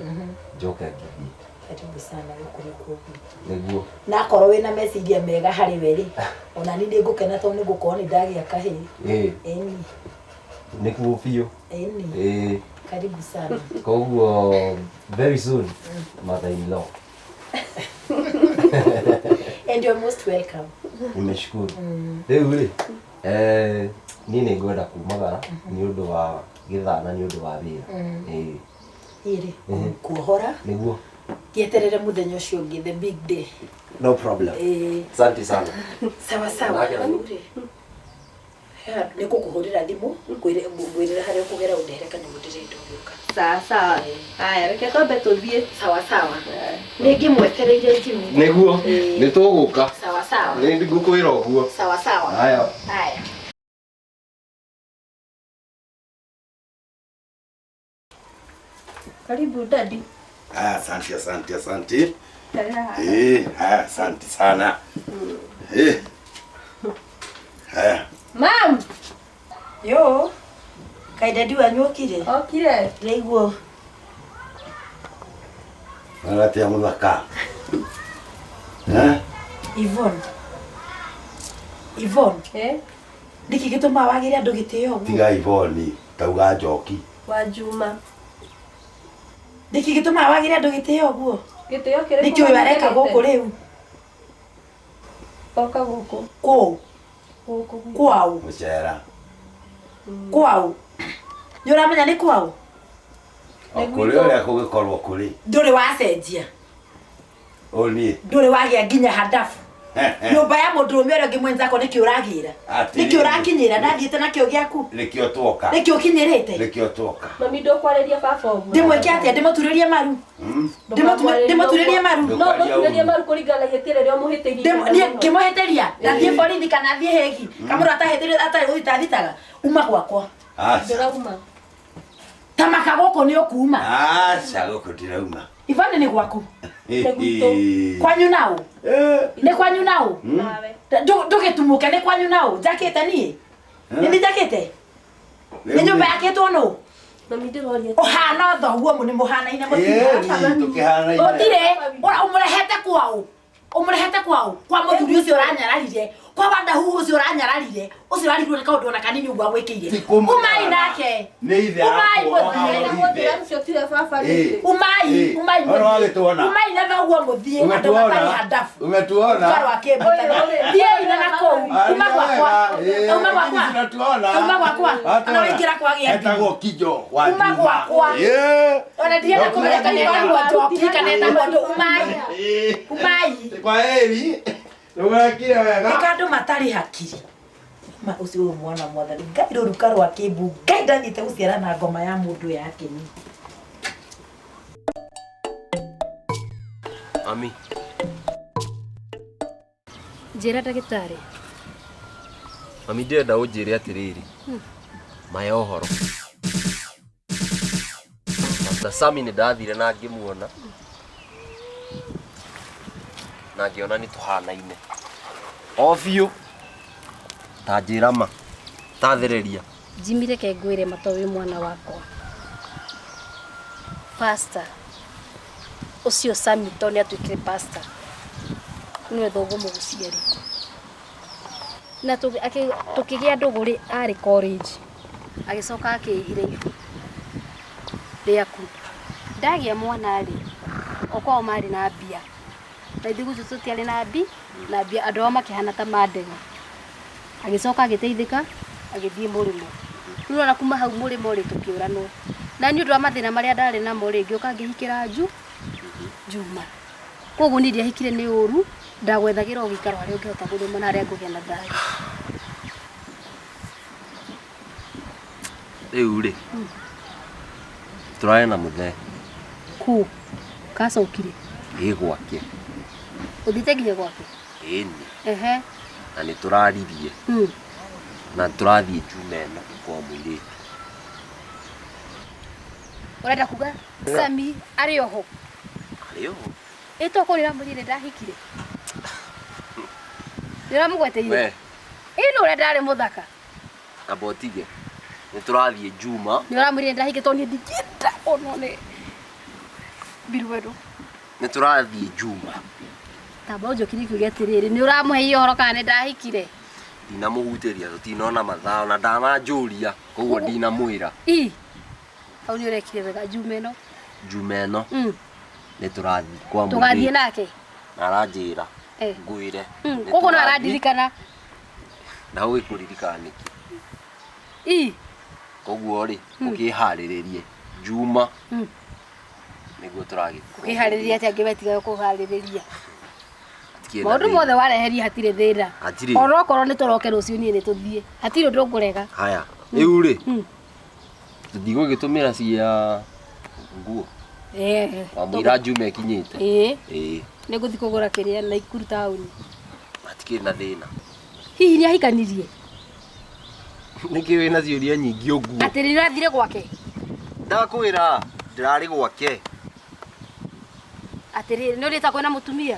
njoke ngĩthiĩ. Karibu sana gũkũ kũu. Nĩguo. Na akorwo wĩna meciria mega harĩ we rĩ ona niĩ nĩngũkena tondũ nĩngũkorwo nĩ ndagĩa kahĩĩ. Ĩni. Nĩkuo biũ. Ĩni. Karibu sana. Koguo very soon mother-in-law. And you're most welcome. Nimeshukuru. Rĩu-rĩ niĩ nĩngwenda kumagara nĩ ũndũ wa gĩthaa na nĩ ũndũ wa wĩra. Ĩrĩ kuohora. Nĩguo. Gieterere mũthenya ũcio ũngĩ the big day. No problem. Asante sana. Sawa sawa. Nĩ kũkũhũrĩra thimũ ngwĩrĩra harĩa ũkũgera ũndehere kana mũndĩrenda ũgĩũka. Sawa sawa. Haya reke twambe tũthiĩ. Sawa sawa. Nĩ ngĩmwetereire Jimmy. Nĩguo. Nĩ tũgũka. Sawa sawa. Nĩ ngũkwĩra ũguo. Sawa sawa. Haya. Haya. Karibu daddy. Asante. Asante sana. Mam. Yo. Kaidadi wanyu okire? Okire. Rĩiguo. Aratia mũthaka. Yvonne. Ndiki gĩtũma wagĩre andũ gĩtĩo ũguo. Tiga Yvonne, tauga Njoki. Wa Juma. Ndiki gĩtũma wagĩre andũ gĩtĩo ũguo. Gĩtĩo kĩrĩ. Nĩkĩ ũyũ areka gũkũ rĩu? Oka gũkũ. Kũ? Kwao. Mũcera. Kwao. Nĩ ũramenya nĩ kwao? Kũrĩ ũrĩa kũgĩkorwo kũrĩ. Ndũrĩ wacenjia. Niĩ. Ndũrĩ wagĩa nginya hadafu. Nyũmba ya mũndũrũme ũrĩa ũngĩ mwenzako nĩkĩ ũragĩra? Nĩkĩ ũrakinyĩra ndathiĩte na kĩo gĩaku? Nĩkĩo tuoka. Nĩkĩ ũkinyĩrĩte? Nĩkĩo tuoka. Mami ndũkwarĩria baba ũguo. Ndĩmwĩke atĩa ndĩmũturĩrie maru? Ndĩmũturĩrie maru? No ndũturĩrie maru kũringana na gĩtĩre rĩo mũhĩtĩirie. Niĩ ngĩmũhĩtĩria ndathiĩ borithi kana thiĩ hegi kamũndũ atahĩtĩrio atarĩ gũthitathitaga uma gwakwa. Ndĩrauma. Tamaka gũkũ nĩ ũkuma. Aca gũkũ ndĩrauma. Yvonne nĩ gwaku? Kwanyu naũ? Nĩ kwanyu naũ? Ndũgĩtumũke nĩ kwanyu naũ? Njakĩte niĩ? Nĩ njakĩte? Nĩ nyũmba yakĩtwo nũ? Mami ndĩroria. Ũhana thoguo nĩ mũhanaine mũtirĩ. Ũmũrehete kwao? Ũmũrehete kwao? Kwa mũthuri ũcio ũranyararire kwa wanda hu ucio ranyararire ucio rarirwo ka undu ona kanini ugwa gwikire umai nake ni ithe umai na vaguo muthie andu matari handafu umetuona karwa kebota thie ina nako uma gwakwa ana wingira kwa gia etagwo kijo wa uma gwakwa ona ndienda kumenya ni wangu tika nenda mundu umai kwa heri Nugakire wega. Ikandu matari hakiri. Ma ucio mwana mwathani. Ngai ruruka rwa kimbu. Ngai ndanyite guciara na ngoma ya mundu yake ni. Ami. Njira ndagitari. Ami ndenda unjire atiriri. Maya uhoro. After Sami ni ndathire na ngimuona. Na ngiona ni tuhanaine ofio tajira ma tathereria Jimire ke ngwire matowe mwana wakwa pastor ucio Sami Tony atwikire pastor niwe thogo muguciari na tukigia nduguri ari college agicoka akihire riaku ndagia mwana ari okwa mari na bia na ithuĩ tũtiarĩ na mbi na mbia andũ ao makĩhana ta mandega agĩcoka agĩteithĩka agĩthiĩ mũrĩmo rĩu ona kuma hau mũrĩmo rĩ tũkĩũranwo na nĩ ũndũ wa mathĩna marĩa ndarĩ namo rĩ ngĩũka ngĩhikĩra Juma koguo niĩ ndiahikire nĩ ũru ndagwethagĩra ũgĩikaro harĩa ũngĩhota gũthoma na harĩa ngũgĩa na thayũ rĩu rĩ tũrarĩ na mũthee ku kacokire gwake uthite nginya gwake ĩni ehe na nĩ tũraririe na tũrathiĩ Juma ĩno kwa mũirĩtu urenda kuga Sami arĩ oho ĩtoko rĩramũrire ndahikire rĩramũgweteire ĩno urenda arĩ mũthaka abotige nĩ tũrathiĩ Juma nĩ ũramũrire ndahike tondũ ndingĩenda onone biruwedo nĩ tũrathiĩ Juma tamba njokiri kiuge atiriri nĩ ũramũhe ihoro kana ndahikire ndinamũhutĩria tũtinona mathaa na ndananjũria koguo ndinamwĩra au nĩ ũrekire wega Juma ĩno nĩ tũrathiĩ kwa mũirĩtu tũgathiĩ nake na aranjĩra ngwĩre koguo no arandirikana na ũgĩkũririkana nĩkĩ koguo rĩ ũkĩharĩrĩrie Juma nĩguo tũragĩthiĩ ũkĩharĩrĩria atĩ angĩwetiga kũharĩrĩria maũndũ mothe wareheria hatirĩ thĩna onokorwo nĩ tũroke rũciũ niĩ nĩ tũthiĩ hatirĩ ũndũ ngũrega haya rĩu rĩ tũtigũgĩtũmĩra cia nguo wamũira Juma ĩkinyĩte nĩ ngũthiĩ kũgũra kĩrĩa na Naikuru taũni hatikĩrĩ na thĩna hihi nĩ ahikanirie nĩkĩ wĩna ciũria nyingĩ ũguo atĩ nĩũrathire gwake ndakwĩra ndĩrarĩ gwake atĩrĩrĩ nĩ ũrĩta kwĩna mũtumia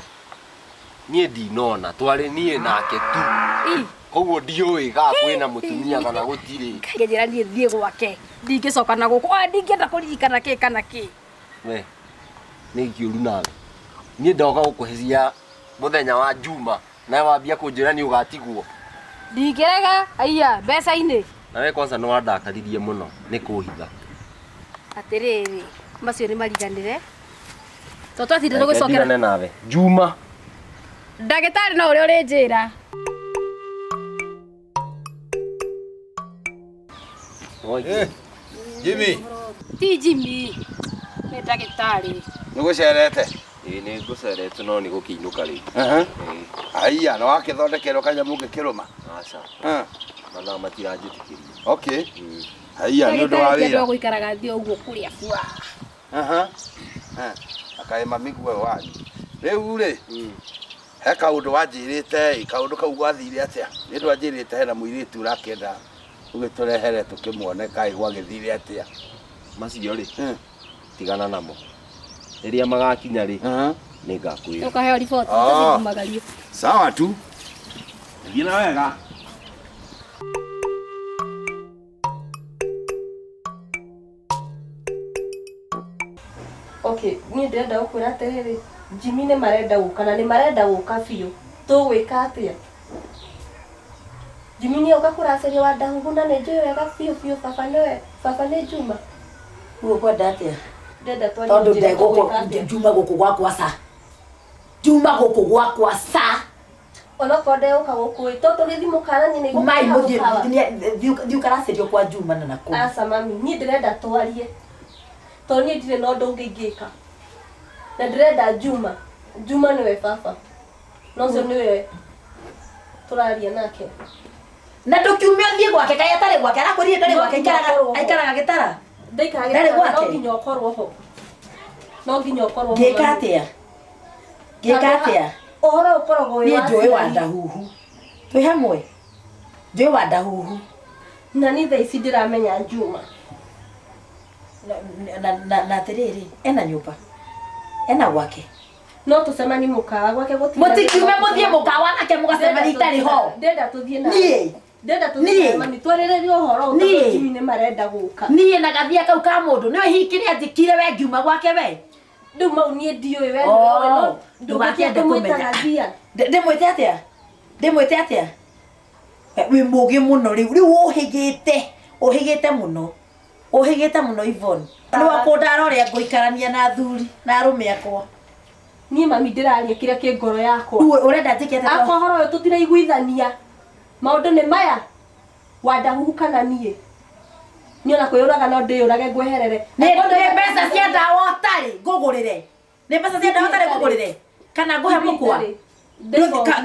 niĩ ndinona twarĩ niĩ nake tu koguo ndiũĩ ga kwĩna mũtumia kana gũtirĩ njĩra niĩ thiĩ gwake ndingĩcoka na gũkũ ndingĩenda kũririkana kĩ kana kĩ we nĩ kĩũru nawe niĩ ndoka gũkũhecia mũthenya wa Juma na wambia kũnjĩra nĩ ũgatigwo ndingĩrega aiya mbeca-inĩ nawe kwanza nĩ wandakaririe mũno nĩ kũhitha atĩrĩrĩ macio nĩ mariganĩre twatinda tũgĩcokera nawe Juma ndagĩtarĩ no ũrĩa ũrĩnjĩra Jimmy ti Jimmy nĩ ndagĩtarĩ nĩ gũcerete nĩ ngũcerete no nĩ gũkĩinũka rĩu aiya no wakĩthondekerwo kanyamũ ngĩkĩrũma aca mathaa matiranjĩtĩkĩria okay aiya nĩ ũndũ wa wĩra gũikaraga thĩ ũguo kũrĩa bua akaĩ mami guoyo wanyu rĩu rĩ he kaũndũ wanjĩrĩte kaũndũ kau gwathire atĩa nĩ ũndũ wanjĩrĩte hena mũirĩtu ũrakĩenda ũgĩtũrehere tũkĩmuone kaĩ gwagĩthire atĩa macio rĩ tigana namo rĩrĩa magakinya rĩ nĩ ngakwĩra ũkaheo riboti tũthimagario sawa tu thiĩ na wega okay niĩ ndĩrenda gũkwĩra atĩrĩrĩ Jimmy nĩ marenda gũka na nĩ marenda gũka biũ tũgwĩka atĩa Jimini ukakuraceria wa Ndahuhu na nĩ njũĩ wega biũ baba nĩ Juma. Ukwenda atia? Ndenda twanyu Tondu ndegũkũ Juma gũkũ gwakwa sa. Juma gũkũ gwakwa sa. Ona konde uka gũkũ tondu gĩthimũkanani nĩ mai mũthiĩ ũkaracerio kwa Juma na nakũ. Aca mami niĩ ndĩrenda twarie. Tondũ niĩ ndirĩ na ũndũ ũngĩ ingĩka. Na ndĩrenda Juma nĩwe baba. No ũcio nĩwe tũraria nake. Na ndũkiumia thiĩ gwake kaĩ atarĩ gwake arakwĩrire ndarĩ gwake aikaraga gĩtara. Ndaikaraga gĩtara no nginya ũkorwo ho. No nginya ũkorwo ho. Ngĩka atĩa? Ũhoro ũkoragwo wĩ wa njũĩ wa Ndahuhu. Twĩ hamwe. Njũĩ wa Ndahuhu. Na nĩ thaa ici ndĩramenya Juma. Na atĩrĩrĩ, ena nyũmba. Ena gwake. No tũcemani mũkawa gwake gũtirĩ. Mũtikiume mũthiĩ mũkawa nake mũgacemani itarĩ ho. Ndenda tũthiĩ na. Ndenda tũthiĩ mami twarĩrĩrie ũhoro ũtũ Jimmy nĩ marenda gũka. Niĩ na gathia kau ka mũndũ nĩwe hikire anjĩkire we ngiuma gwake we. Ndũ mau niĩ ndiũĩ we no ndũgakĩende kũmenya. Ndĩmwĩte atĩa? Wĩ mũgĩ mũno rĩu ũhĩgĩte mũno. Ũhĩgĩte mũno Yvonne. Nĩ wakũndara ũrĩa ngũikarania na athuri na arũme akwa. Niĩ mami ndĩraria kĩrĩa kĩ ngoro yakwa. Ũrenda njĩke atĩa? Akohoro ũyũ tũtiraiguithania. Maũndũ nĩ maya. Wa Ndahuhu kana niĩ. Niĩ ona kwĩyũraga no ndĩyũrage ngweherere. Nĩ mbeca cia ndawa ũtarĩ ngũgũrĩre. Nĩ mbeca cia ndawa ũtarĩ ngũgũrĩre. Kana ngũhe mũkwa.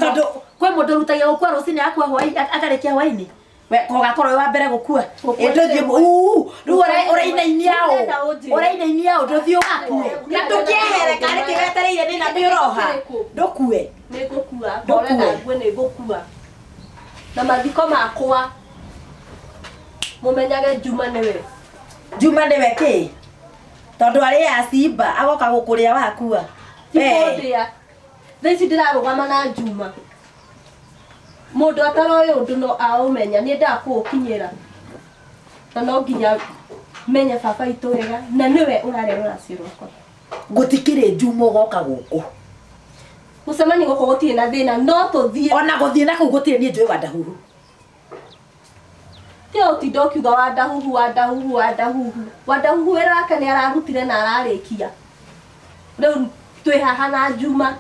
Tondũ kwĩ mũndũ ũrutagia gũkua rũcinĩ akua hwaĩ akarĩkia hwaĩ-inĩ. We kogakorwo wa mbere gũkua. Ndũthiĩ rĩu ũrainainia ũ ndũthiĩ ũgakue. Na ndũkĩehere karĩ kĩwetereire nĩ na ndĩroha. Ndũkue. Nĩ ngũkua. Ndũrega ngwe nĩ ngũkua. Na mathiko makwa mumenyage Juma nĩwe kĩ? Tondũ arĩ acimba agoka gũkũrĩa wakua. Ndia. Thaa ici ndĩrarũgama na Juma. Mũndũ ataroĩ ũndũ no aũmenya nĩ ndakũũkinyĩra. Na no nginya menye baba itũ wega na nĩwe ũrarera rũracio rwakwa. Gũtikĩrĩ Juma ũgoka gũkũ. Mũcemani gũkũ gũtirĩ na thĩna no tũthiĩ. Ona gũthiĩ na kũu gũtirĩ niĩ njũĩ wa Ndahuhu. Tio ũtinda ũkiuga wa Ndahuhu. Wa Ndahuhu wĩra wake nĩ ararutire na ararĩkia. Rĩu twĩ haha na Juma.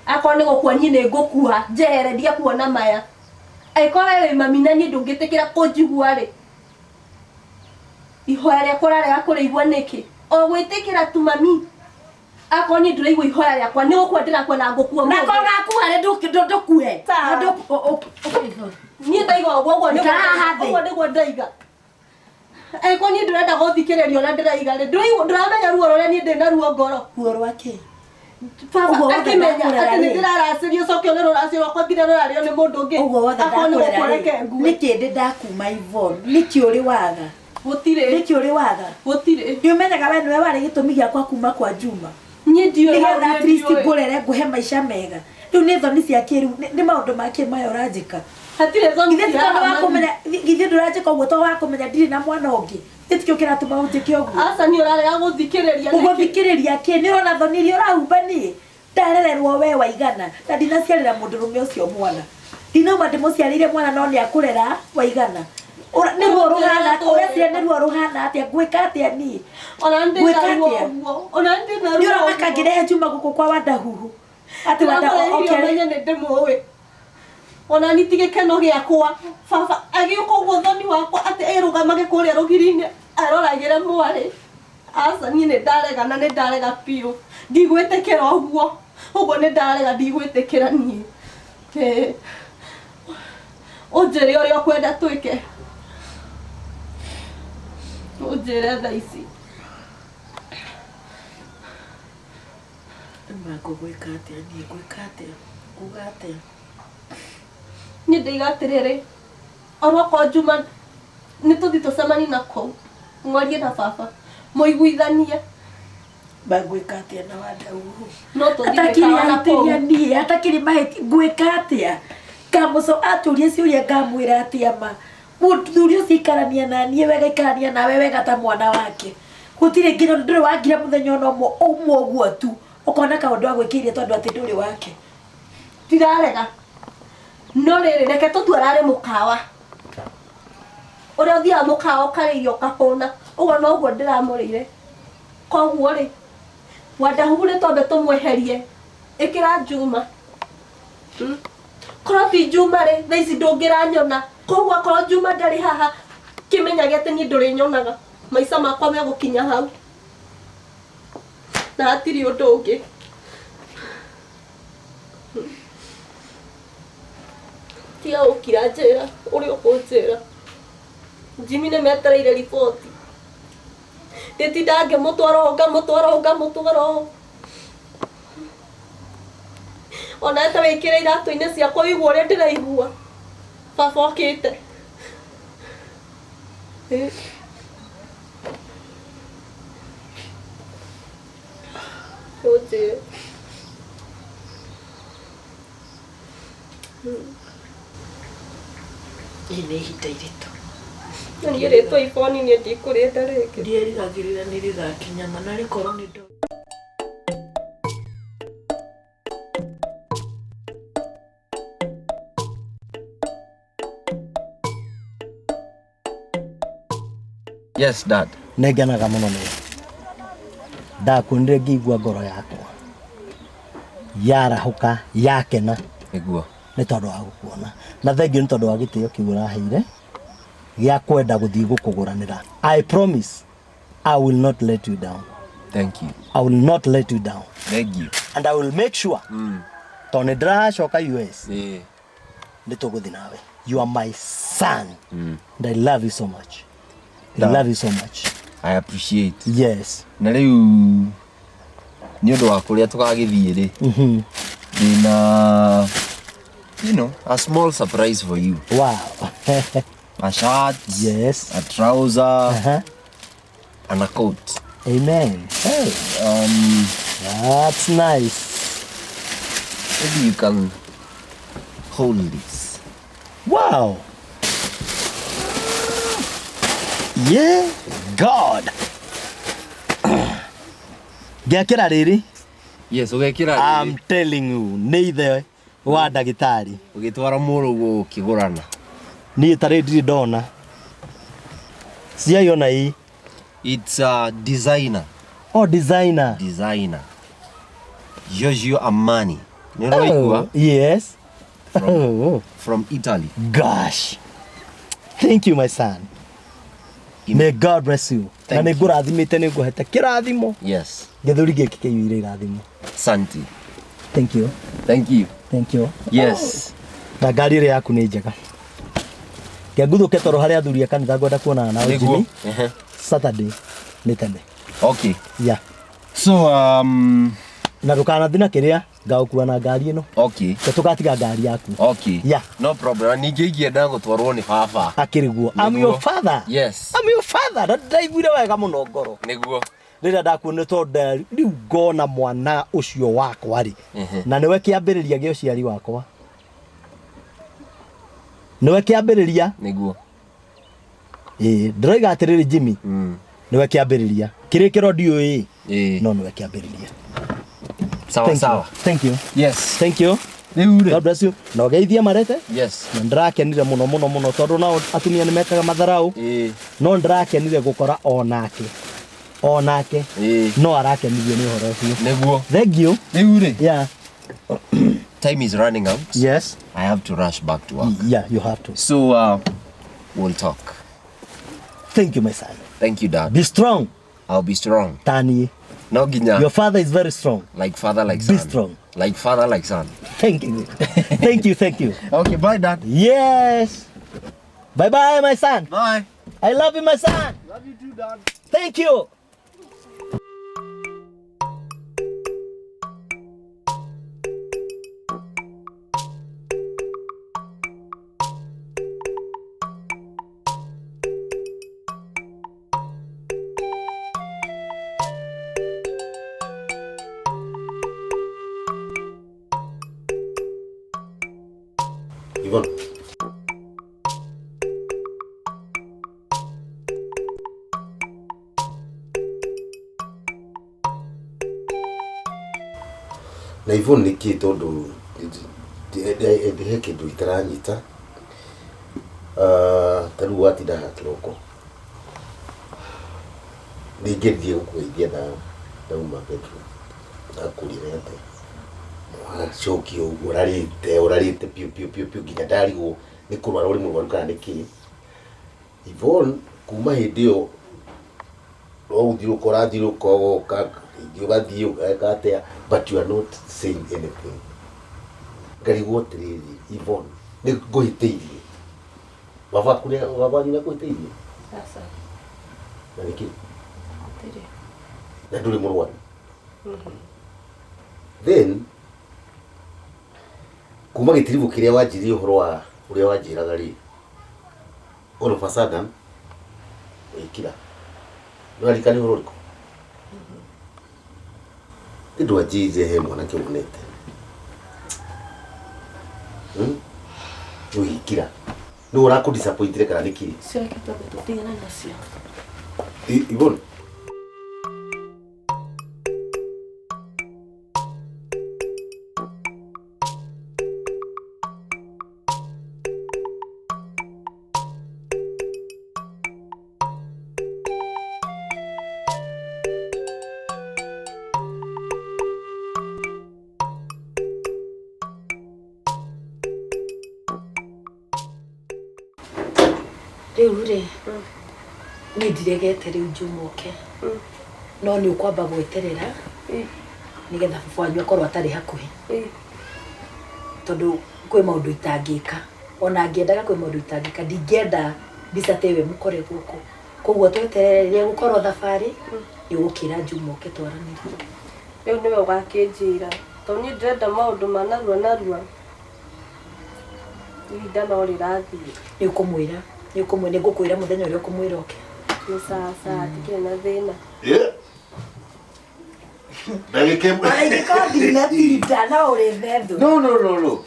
Akorwo nĩ gũkua niĩ nĩ ngũkua njehere ndiakuona maya. Angĩkorwo wĩ mami na niĩ ndũngĩtĩkĩra kũnjigua rĩ. Ihoya rĩakwa ũrarega kũrĩigua nĩkĩ? O gwĩtĩkĩra tu mami. Akorwo niĩ ndũraigua ihoya rĩakwa nĩ gũkua ndĩrakwenda ngũkua. Na korwo gakua rĩ ndũkue. Niĩ ndaiga ũguo nĩguo ndaiga. Angĩkorwo niĩ ndĩrenda gũthikĩrĩrio na ndĩraiga rĩ. Ndũramenya ruo rũrĩa niĩ ndĩna ruo ngoro. Ruo rwake. Baba akimenya atĩ nĩ ndĩraracĩrio cokio nĩ rũracio rwakwa nginya rũrario nĩ mũndũ ũngĩ. Ũguo wothe ndakũrera nĩ kĩndĩ ndakuma Yvonne. Nĩkĩ ũrĩ waga? Nĩkĩ ũrĩ waga? Nĩ ũmenyaga we nĩwe warĩ gĩtũmi gĩakwa kuma kwa Juma. Niĩ ndiũĩ. Nĩgetha at least ngũrere ngũhe maica mega. Rĩu nĩ thoni cia kĩrĩu nĩ maũndũ ma kĩmaya ũranjĩka. Hatirĩ thoni cia githĩ ndũranjĩka ũguo to wakũmenya ndirĩ na mwana ũngĩ. Nĩtikĩo kĩratũma ũnjĩke ũguo. Aca niĩ ũrarega gũthikĩrĩria. Ũgũthikĩrĩria kĩ? Nĩ ũrona thoni iria ũrahumba niĩ. Ndarererwo we Waigana na ndinaciarĩra mũndũrũme ũcio mwana. Ndinauma ndĩmũciarĩire mwana no nĩ akũrera Waigana. Nĩruo rũhana ũreciria nĩruo rũhana atĩa ngwĩka atĩa niĩ? Ona ndĩna ruo. Ona ndĩna ruo. Nĩ ũramaka ngĩrehe Juma gũkũ kwa wa Ndahuhu. Atĩ wa Ndahuhu menye nĩ ndĩmũĩ. Ona nĩ ti gĩkeno gĩakwa. Baba agĩũka ũguo thoni wakwa atĩ ĩrũgamage kũrĩa rũgiri-inĩ aroragĩre mwarĩ. Aca niĩ nĩ ndarega na nĩ ndarega biũ. Ndigwĩtĩkĩra ũguo. Ũguo nĩ ndarega ndigwĩtĩkĩra niĩ. Ũnjĩre ũrĩa ũkwenda twĩke. Ũnjĩre thaa ici. Ngwĩka atĩa niĩ ngwĩka atĩa? Kuga atĩa? Niĩ ndĩiga atĩrĩrĩ. Onokorwo Juma nĩ tũthiĩ tũcemanie na kũu. Mwarie na baba. Mũiguithanie. Ngwĩka atĩa na wa Ndahuhu? No tũthiĩ niĩ atakĩrĩ mahĩtia ngwĩka atĩa? Ngamũco atũrie ciũria ngamwĩra atĩa ma. Mũthuri ũcio ikarania na niĩ wega ikarania nawe wega ta mwana wake. Gũtirĩ nginya ndũrĩ wangira mũthenya ona ũmwe ũguo tu. Ũkona kaũndũ wa gwĩkĩire tondũ atĩ ndũrĩ wake. Ndirarega. no reke tutwarare mukawa ore othia mukawa kariyo kahona ugo no guo ndiramurire koguo ri wadahure tombe tumweherie ikira Juma koroti Juma ri thaici ndungiranyona koguo korwo Juma ndari haha kimenyage ati ni nduri nyonaga maica makwa megukinya hau na hatiri undu ungi tia ukira njera uri ukunjira Jimmy ne metereire ripoti ndetidange mutwaro ona ta wikira iratu-ini ciakwa igua uria ndiraigua baba okite Oje. Ini hitairito. Nani reto ifoni ni ndikurenda reke. Ndierigagirira nirigakinya mana rikorwo ni ndo. Yes, Dad. Neganaga muno ni. Ndakundire ngigua ngoro yakwa yarahuka yakena niguo ni tondu wa gukuona na thengiu ni tondu wa gitio kiugura heire gia kwenda guthii gukuguranira. I promise I will not let you down. Thank you. I will not let you down. Thank you. And I will make sure tone dracoka US ni tuguthi nawe. You are my son. And I love you so much. I love you so much. I appreciate. Yes. Na riu ni undu wa kuria tukagithie ri. Dina a small surprise for you. Wow. A shirt, yes, a trouser, and a coat. Amen. Hey. That's nice. Maybe you can hold this. Wow. Yeah, God. Gekira riri? Yes, ugekira riri. I'm telling you, ni ithe wa ndagitari. Ugitwara murugo ukigurana. Ni taredi dona. Siya hii. It's a designer. Oh, designer. Designer. Giorgio Armani. Oh, yes. From Italy. Gosh. Thank you, my son. May God bless you. Na ni ngurathimite ni nguhete kirathimo. Yes. Githuri giki kiyuire irathimo. Santi. Thank you. Thank you. Thank you. Yes. Na ngari ire yaku ni njega. Ngeguthuke toro haria athuri akanitha ngwenda kuonana na Jimmy. Saturday ni tene. Okay. Yeah. So na ndukanathina kiria ngaukua na ngari ino. Okay. Tukatiga ngari yaku. Okay. Yeah. No problem. Ninge igienda gutwarwo ni baba. Akiriguo. I'm your father. Yes. I'm your father. Ndaiguire wega muno ngoro. Niguo. Rira ndakuone tonda riu ngona mwana ucio wakwa ri. Na niwe kiambiriria gio ciari wakwa. Niwe kiambiriria. Niguo. Ndroiga atiriri Jimmy. Niwe kiambiriria. Kirikiro ndiui. No niwe kiambiriria. Sawa sawa. Thank you. Yes. Thank you. God bless you. No geithia marete? Yes. Ndirakenire muno tondu na atumia ni mekaga matharau. No ndirakenire gukora onake. No arakenirie ni horo ucio. Niguo. Thank you. Niure. Yeah. Time is running out. Yes. I have to rush back to work. Yeah, you have to. So we'll talk. Thank you, my son. Thank you, Dad. Be strong. I'll be strong. Tani. No ginya. Your father is very strong. Like father, like son. Be strong. Like father, like son. Thank you. Thank you. Okay, bye, Dad. Yes. Bye, my son. Bye. I love you, my son. Love you too, Dad. Thank you. Yvonne. Na Yvonne niki tondu he kindu itaranyita taru watinda hatiroko ningethie gukugeithia ndauma bedroom ndakurire ate coki uguo urarite piu nginya ndarigwo ni kurwara uri murwaru kana niki Yvonne kuma hindi yo uthiruka goka ugathie ugatea but you are not saying anything ngarigwo atiriri Yvonne ni nguhitiirie baba nyina nguhitiirie sasa na niki na nduri murwaru then kuma gitiribu kiria wanjirie uhoro wa uria wanjiraga ri all of a sudden ikira nwarikani uhoro riko ndu ajize he mwana kiunete ikira no uraku disappointed kana niki sio kitu tutigana nacio Yvonne Riure ni ndiregete riu njumuke no ni ukwamba gweterera nigetha baba wanyu akorwo atari hakuhi tondu kwi maundu itangika ona ngiendaga kwi maundu itangika ndingenda ndicatewe mukore guku koguo tweterererie gukorwo thabari ni gukira njumuke twaranire riu niwe ugakinjira tondu ni ndĩrenda maundu manarua ihinda no rirathie ni ukumwira ni ngukwira muthenya uria ukumwira oke ni sasa tikire na thina na uri thethu no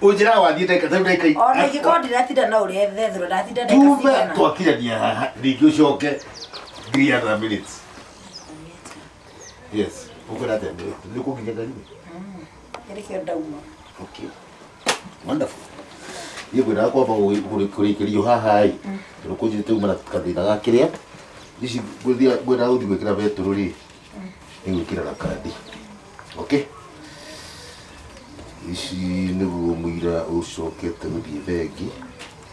ujira wathie ndeka ona ingikondi tinda na uri thethu ndatinda ndeka tume twakirania haha ringi ucoke 300 minutes yes ukora tena ni kuginya gari Ndirikio ndauma okay wonderful yegwira kwamba kurikirio haha i rukujite umana kathina gakiria ici gwira uthi gwikira beturu ri ni gwikira na kandi okay ici niguo muira ucokete guthie bengi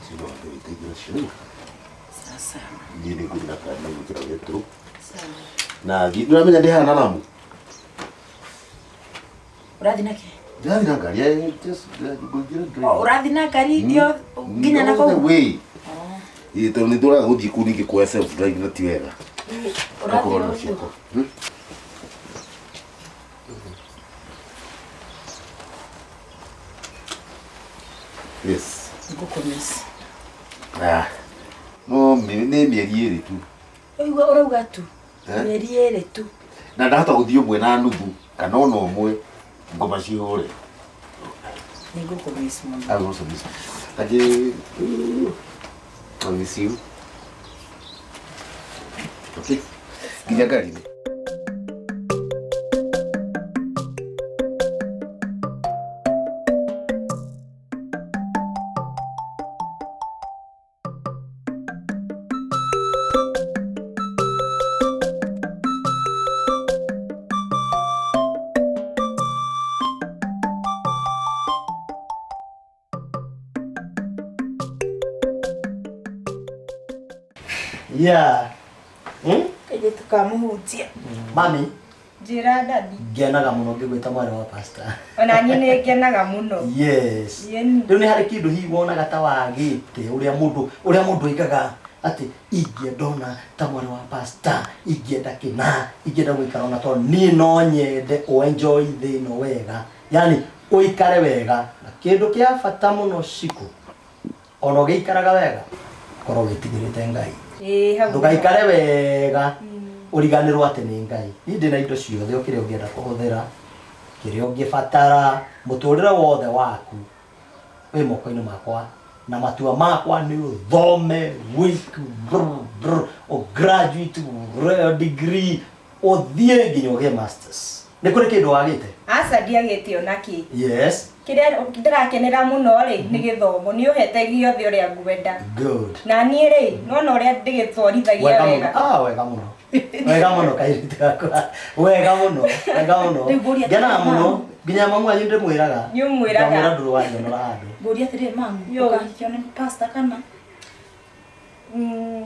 sino nditeithia cio sasa ni gwikira kandi gwikira beturu na ngiramenya ndi hana namu urathi nake Jadi na gari ya just urathi na gari ndio nginya na ko we ito ni dora guthi kuni kwa self drive na tiwega urathi na shiko yes ngukomesi no ni mieri iri tu oigwa urauga tu mieri iri tu na ndahota guthio mwe na nuthu kana ona umwe ngoma cihure ni ngukomesi mama I also miss aje I miss you okay kinya gari ni Yeah. Kaje tukamuhutia. Mami. Njira dadi. Ngenaga muno ngigwita mwana wa pastor. Ona nyine ngenaga muno. Yes. Yeni. Riu ni hari kindu hi wonaga ta wagite uria mundu igaga ati ingiendona ta mwana wa pastor ingienda kina ingienda gwikara ona to ni no nyende o enjoy thino wega yani uikare wega na kindu kia bata muno siku ona gikaraga wega korwo gitigirite ngai ndugaikare wega uriganirwo ati ni ngai ni ndina indo ciothe ukire ungienda kuhuthira kiria ungibatara muturire wothe waku wi moko-ini makwa na matua makwa ni uthome week o graduate degree uthie nginya ugie masters Nĩ kũrĩ kĩndũ wagĩte? Aca ndiagĩte ona kĩ. Yes. Kĩrĩa ndĩrakenera mũno rĩ nĩ gĩthomo nĩ ũhete gĩothe ũrĩa ngwenda. Good. Na niĩ rĩ nona ũrĩa ndĩgĩtwarithagia wega. Wega mũno. Wega mũno kairĩtu gakwa. Wega mũno. Wega mũno. Ngenaga mũno. Nginya mamu wanyu ndĩmwĩraga. Nĩũmwĩraga. Ndamwĩra ndũrĩ wanyonora handũ. Ngũria atĩrĩrĩ mamu, ũkahikio nĩ pastor kana?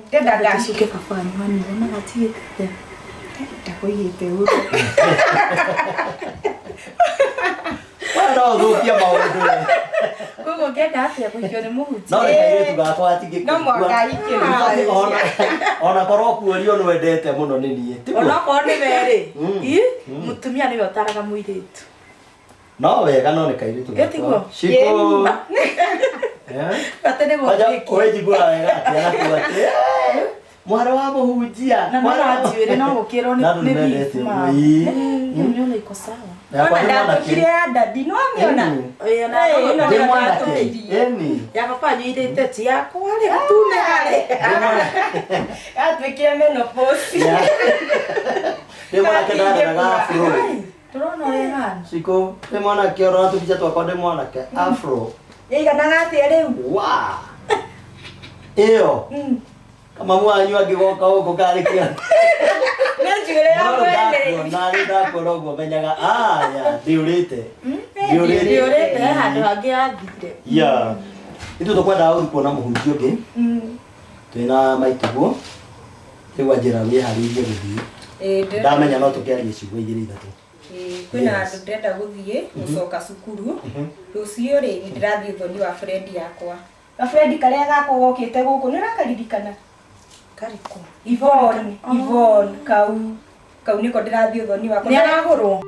Ndenda ngacuke baba wanyu wanyu na gatigĩte. Ndakoigĩte ũũ. No thũkia maũndũ. Koguo ngenda atĩa kũhikio nĩ mũhunjia. No reke kairĩtu gakwa atigĩkua. No mwaka ikĩrĩ. Ona korwo kuorio nĩ wendete mũno nĩ niĩ. Ona korwo nĩ merĩ. Mũtumia nĩwe ũtaraga mũirĩtu. No wega no nĩ kairĩtu gakwa. Ciko. Ate nĩ gũthĩki. Oye jigua wega atĩa nakuo atĩ. Mwana wa mũhunjia. Na mwana njuĩrĩ no gũkĩrwo nĩ beef ma. Nĩona iko sawa. Ona ndakire ya dadi no amiona. Nĩ mwanake. Eni. Ya papa nyuĩrĩte ti yakwa rĩ tune harĩ. Atuĩkire menopause. Nĩ mwanake ndaraga afro. Tũrona ũrĩa hana. Ciko nĩ mwanake ũrona tũbica twakwa ndĩ mwanake afro. Ĩiganaga atĩa rĩu? Wa. Ĩyo. Kama mwanyu angĩgoka gũkũ karĩkia. Nĩ njuĩrĩ ya mwene. Narĩ ndakuona ũguo menyaga aya ndiũrĩte. Ndiũrĩte handũ hangĩ yathire. Ya. Ithuĩ tũkwendaga gũthiĩ kuona mũhunjia ũngĩ. Twĩna maitũguo. Rĩu anjĩra wĩharĩirie gũthiĩ. Ndamenya no tũkĩaria ciugo igĩrĩ ithatũ. Kwĩna andũ ndĩrenda gũthiĩ gũcoka cukuru. Rũciũ rĩ nĩndĩrathiĩ ũthoni wa friend yakwa. Na friend karĩa gakwa gokĩte gũkũ nĩũrakaririkana? Karĩkũ? Yvonne kau nĩko ndĩrathiĩ ũthoni wakwa. Nĩaragũrwo?